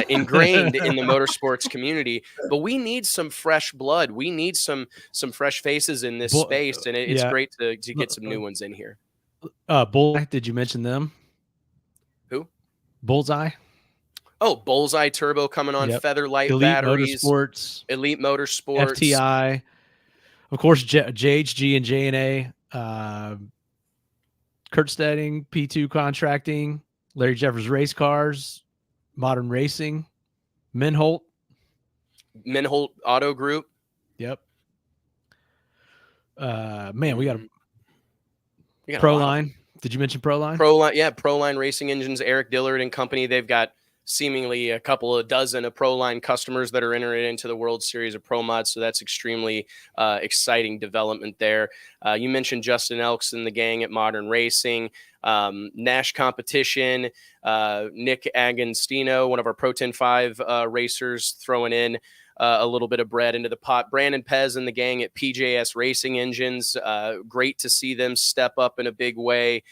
ingrained in the motorsports community, but we need some fresh blood. We need some fresh faces in this space. And it's great to get some new ones in here. Bullseye, did you mention them? Who? Bullseye. Oh, Bullseye Turbo coming on, Featherlight Elite batteries. Motorsports. Elite Motorsports. FTI. Of course, JHG and J&A. Kurt Stedding, P2 Contracting. Larry Jeffers Race Cars. Modern Racing. Minholt Auto Group. Yep. Man, we got a Proline. Did you mention Proline? Proline, yeah, Proline Racing Engines, Eric Dillard and company. They've got seemingly a couple of dozen of Proline customers that are entering into the World Series of Pro Mod. So that's extremely exciting development there. You mentioned Justin Elks and the gang at Modern Racing, Nash Competition, Nick Agostino, one of our Pro 10.5 racers, throwing in a little bit of bread into the pot. Brandon Pez and the gang at PJS Racing Engines. Great to see them step up in a big way.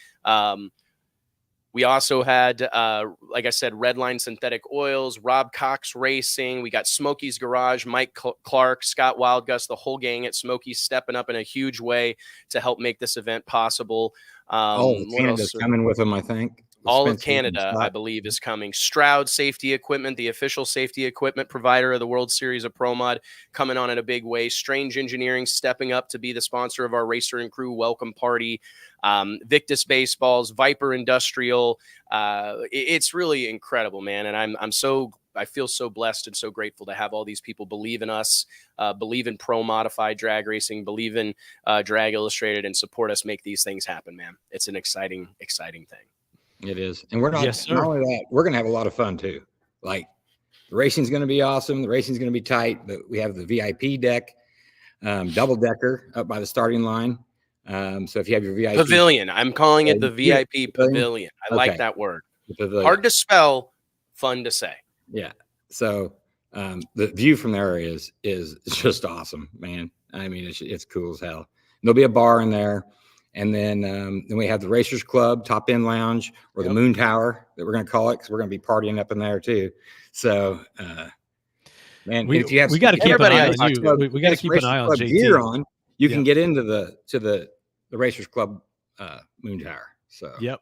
We also had, like I said, Redline Synthetic Oils, Rob Cox Racing. We got Smokey's Garage, Mike Clark, Scott Wildgus, the whole gang at Smokey's stepping up in a huge way to help make this event possible. Canada's coming with them, I think. All of Canada, I believe, is coming. Stroud Safety Equipment, the official safety equipment provider of the World Series of Pro Mod, coming on in a big way. Strange Engineering stepping up to be the sponsor of our Racer and Crew welcome party. Victus Baseballs, Viper Industrial. It's really incredible, man. And I feel so blessed and so grateful to have all these people believe in us, believe in pro modified drag racing, believe in Drag Illustrated, and support us make these things happen, man. It's an exciting, exciting thing. It is. And we're not, not only that, we're going to have a lot of fun too. Like the racing's going to be awesome. The racing's going to be tight, but we have the VIP deck, double decker up by the starting line. So if you have your VIP pavilion, I'm calling it the VIP pavilion. I like that word. Hard to spell, fun to say. Yeah. So the view from there is just awesome, man. I mean, it's cool as hell. There'll be a bar in there. And then we have the Racers Club, Top End Lounge, or the Moon Tower that we're going to call it, because we're going to be partying up in there too. So, man, we got to keep an eye on you. We got to keep an eye on JT. Gear on, you can get into the Racers Club Moon Tower. So Yep.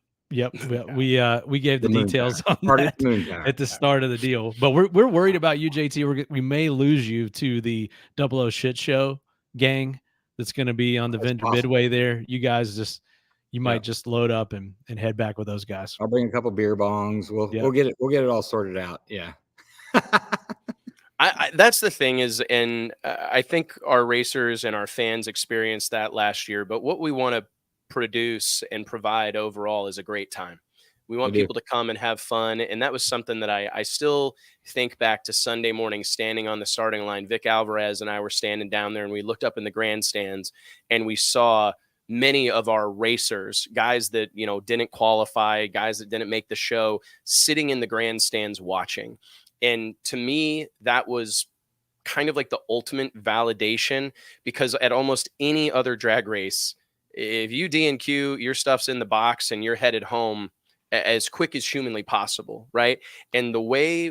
We gave the details on that at the start of the deal, but we're worried about you, JT. We may lose you to the 00 Shit Show gang that's going to be on the vendor midway there. You guys might just load up and head back with those guys. I'll bring a couple beer bongs. We'll get it all sorted out. Yeah. That's the thing is, and I think our racers and our fans experienced that last year, but what we want to produce and provide overall is a great time. We want people to come and have fun. And that was something that I still think back to Sunday morning, standing on the starting line. Vic Alvarez and I were standing down there, and we looked up in the grandstands and we saw many of our racers, guys that, didn't qualify, guys that didn't make the show, sitting in the grandstands watching. And to me, that was kind of like the ultimate validation, because at almost any other drag race, if you DNQ, your stuff's in the box and you're headed home as quick as humanly possible, right? And the way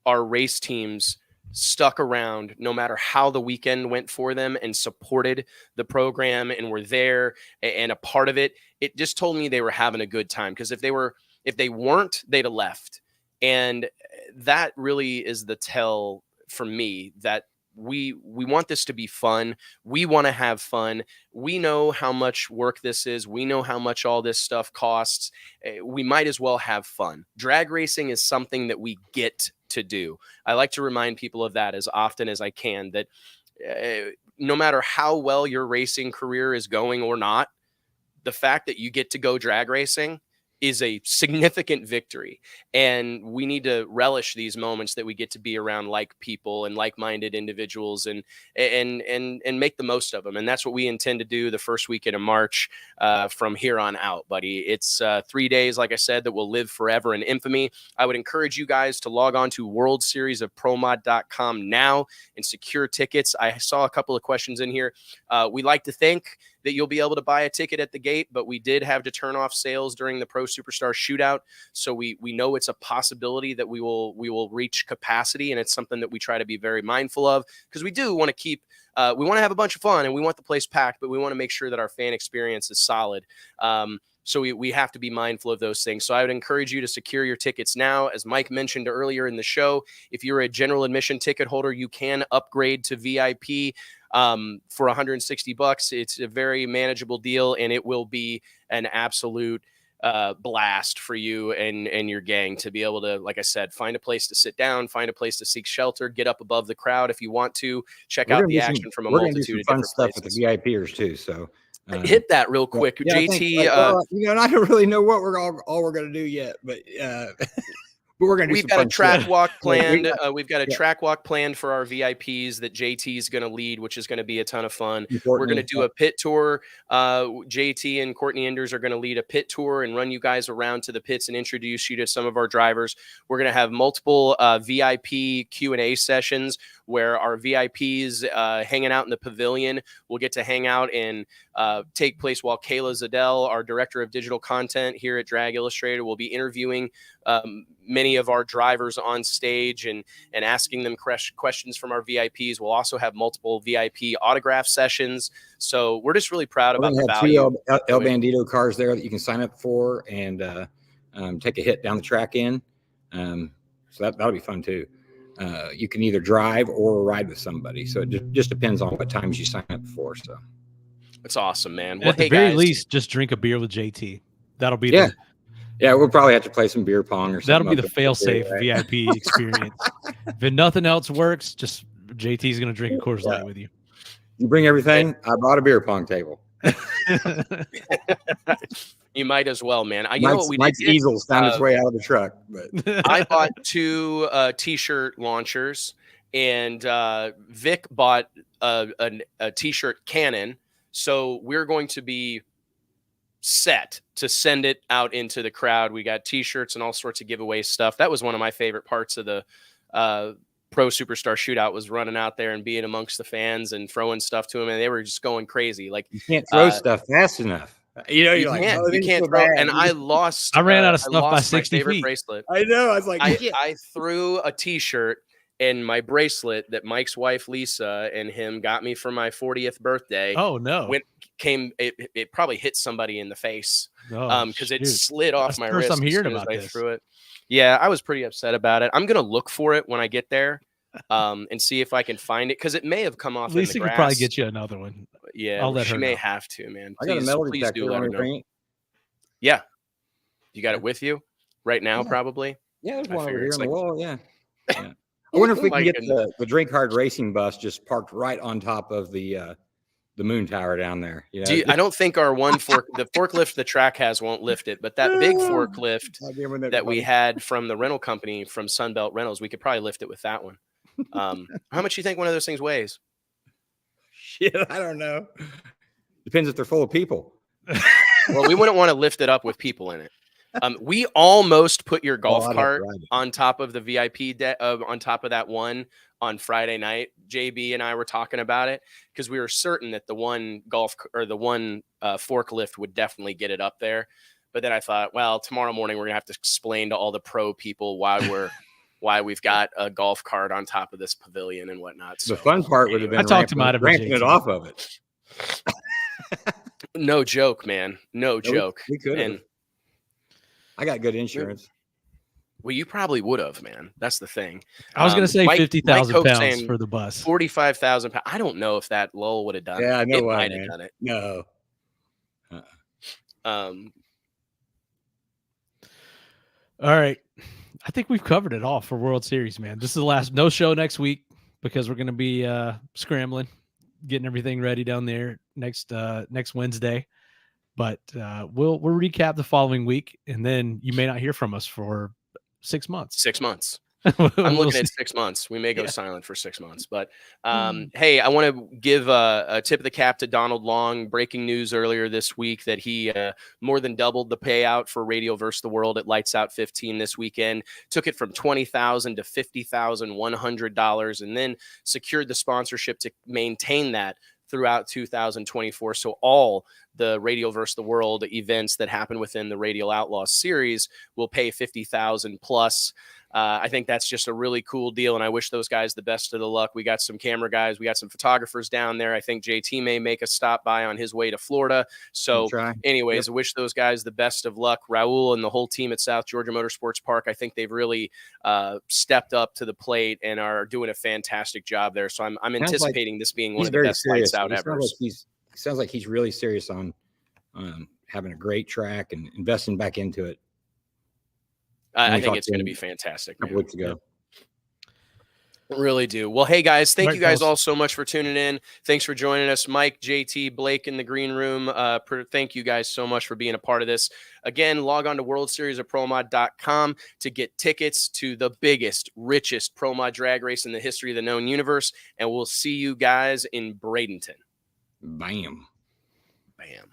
our race teams stuck around, no matter how the weekend went for them, and supported the program and were there and a part of it, it just told me they were having a good time. Because if they weren't, they'd have left. And that really is the tell for me that we want this to be fun. We want to have fun. We know how much work this is. We know how much all this stuff costs. We might as well have fun. Drag racing is something that we get to do. I like to remind people of that as often as I can, that no matter how well your racing career is going or not, the fact that you get to go drag racing is a significant victory. And we need to relish these moments that we get to be around like people and like-minded individuals and make the most of them. And that's what we intend to do the first weekend of March from here on out, buddy. It's 3 days, like I said, that will live forever in infamy. I would encourage you guys to log on to worldseriesofpromod.com now and secure tickets. I saw a couple of questions in here. We like to think that you'll be able to buy a ticket at the gate, but we did have to turn off sales during the Pro Superstar Shootout. So we know it's a possibility that we will reach capacity, and it's something that we try to be very mindful of, because we do want to keep we want to have a bunch of fun and we want the place packed, but we want to make sure that our fan experience is solid. So we have to be mindful of those things. So I would encourage you to secure your tickets now. As Mike mentioned earlier in the show, if you're a general admission ticket holder, you can upgrade to VIP for $160. It's a very manageable deal, and it will be an absolute blast for you and your gang to be able to, like I said, find a place to sit down, find a place to seek shelter, get up above the crowd if you want to, check out the action from a multitude of different stuff places. With the VIPers too, so hit that real quick, yeah, JT. I don't really know what we're going to do yet, but we're going to. We've got a track walk planned. We've got a track walk planned for our VIPs that JT is going to lead, which is going to be a ton of fun. We're going to do a pit tour. JT and Courtney Enders are going to lead a pit tour and run you guys around to the pits and introduce you to some of our drivers. We're going to have multiple VIP Q&A sessions where our VIPs hanging out in the pavilion will get to hang out and take place while Kayla Zadell, our director of digital content here at Drag Illustrated, will be interviewing many of our drivers on stage and asking them questions from our VIPs. We'll also have multiple VIP autograph sessions. So we're just really proud about the value. Two El Bandito cars there that you can sign up for and take a hit down the track in. So that'll be fun too. You can either drive or ride with somebody. So it just depends on what times you sign up for. So it's awesome, man. Well, at the very least, just drink a beer with JT. That'll be yeah, we'll probably have to play some beer pong or something. That'll be the fail-safe VIP experience. If nothing else works, just JT's going to drink a Coors Light with you. You bring everything. I bought a beer pong table. You might as well, man. Mike's easel's found its way out of the truck. But I bought 2 T-shirt launchers, and Vic bought a T-shirt cannon. So we're going to be set to send it out into the crowd. We got T-shirts and all sorts of giveaway stuff. That was one of my favorite parts of the Pro Superstar Shootout, was running out there and being amongst the fans and throwing stuff to them, and they were just going crazy. Like, you can't throw stuff fast enough. You can't throw. And I lost. I ran out of stuff by 60 my favorite feet. Bracelet. I know. I was like, I threw a T-shirt and my bracelet that Mike's wife Lisa and him got me for my 40th birthday. Oh no! It probably hit somebody in the face because it slid off my wrist. I'm hearing about this. I threw it. Yeah, I was pretty upset about it. I'm gonna look for it when I get there, and see if I can find it, because it may have come off. Lisa in the grass. could probably get you another one. Yeah, she may have to, man. I got a metal please detector do let her know. Yeah, you got it with you right now, probably. Yeah, there's one over here on the wall. Yeah. I wonder if we can get the Drink Hard Racing bus just parked right on top of the moon tower down there. I don't think our the forklift the track has won't lift it, but that big forklift that we had from the rental company from Sunbelt Rentals, we could probably lift it with that one. How much do you think one of those things weighs? Shit, I don't know. Depends if they're full of people. Well, we wouldn't want to lift it up with people in it. We almost put your golf cart on top of the VIP on top of that one on Friday night. JB and I were talking about it because we were certain that the one forklift would definitely get it up there. But then I thought, well, tomorrow morning we're gonna have to explain to all the pro people why we've got a golf cart on top of this pavilion and whatnot. So, the fun part would have been ramping it off of it. No joke, man. No joke. We could have. I got good insurance. Well, you probably would have, man. That's the thing. I was going to say 50,000 pounds for the bus. 45,000 pounds. I don't know if that lull would have done it. Yeah, I know it why, might man. have done it. No. All right. I think we've covered it all for World Series, man. This is the last. No show next week because we're going to be scrambling, getting everything ready down there next Wednesday. But we'll recap the following week, and then you may not hear from us for 6 months. 6 months. I'm looking at 6 months. We may go silent for 6 months. But hey, I want to give a tip of the cap to Donald Long. Breaking news earlier this week that he more than doubled the payout for Radio vs. the World at Lights Out 15 this weekend. Took it from $20,000 to $50,100, and then secured the sponsorship to maintain that throughout 2024. So all the Radial versus the World events that happen within the Radial Outlaws series will pay $50,000 plus. I think that's just a really cool deal, and I wish those guys the best of the luck. We got some camera guys. We got some photographers down there. I think JT may make a stop by on his way to Florida. So anyways, I wish those guys the best of luck. Raul and the whole team at South Georgia Motorsports Park, I think they've really stepped up to the plate and are doing a fantastic job there. So I'm anticipating this being one of the best lights out ever. Sounds like he's really serious on having a great track and investing back into it. I think it's going to be fantastic. A couple weeks ago. Really do. Well, hey, guys, thank you guys all so much for tuning in. Thanks for joining us. Mike, JT, Blake in the green room. Thank you guys so much for being a part of this. Again, log on to worldseriesofpromod.com to get tickets to the biggest, richest pro mod drag race in the history of the known universe. And we'll see you guys in Bradenton. Bam. Bam.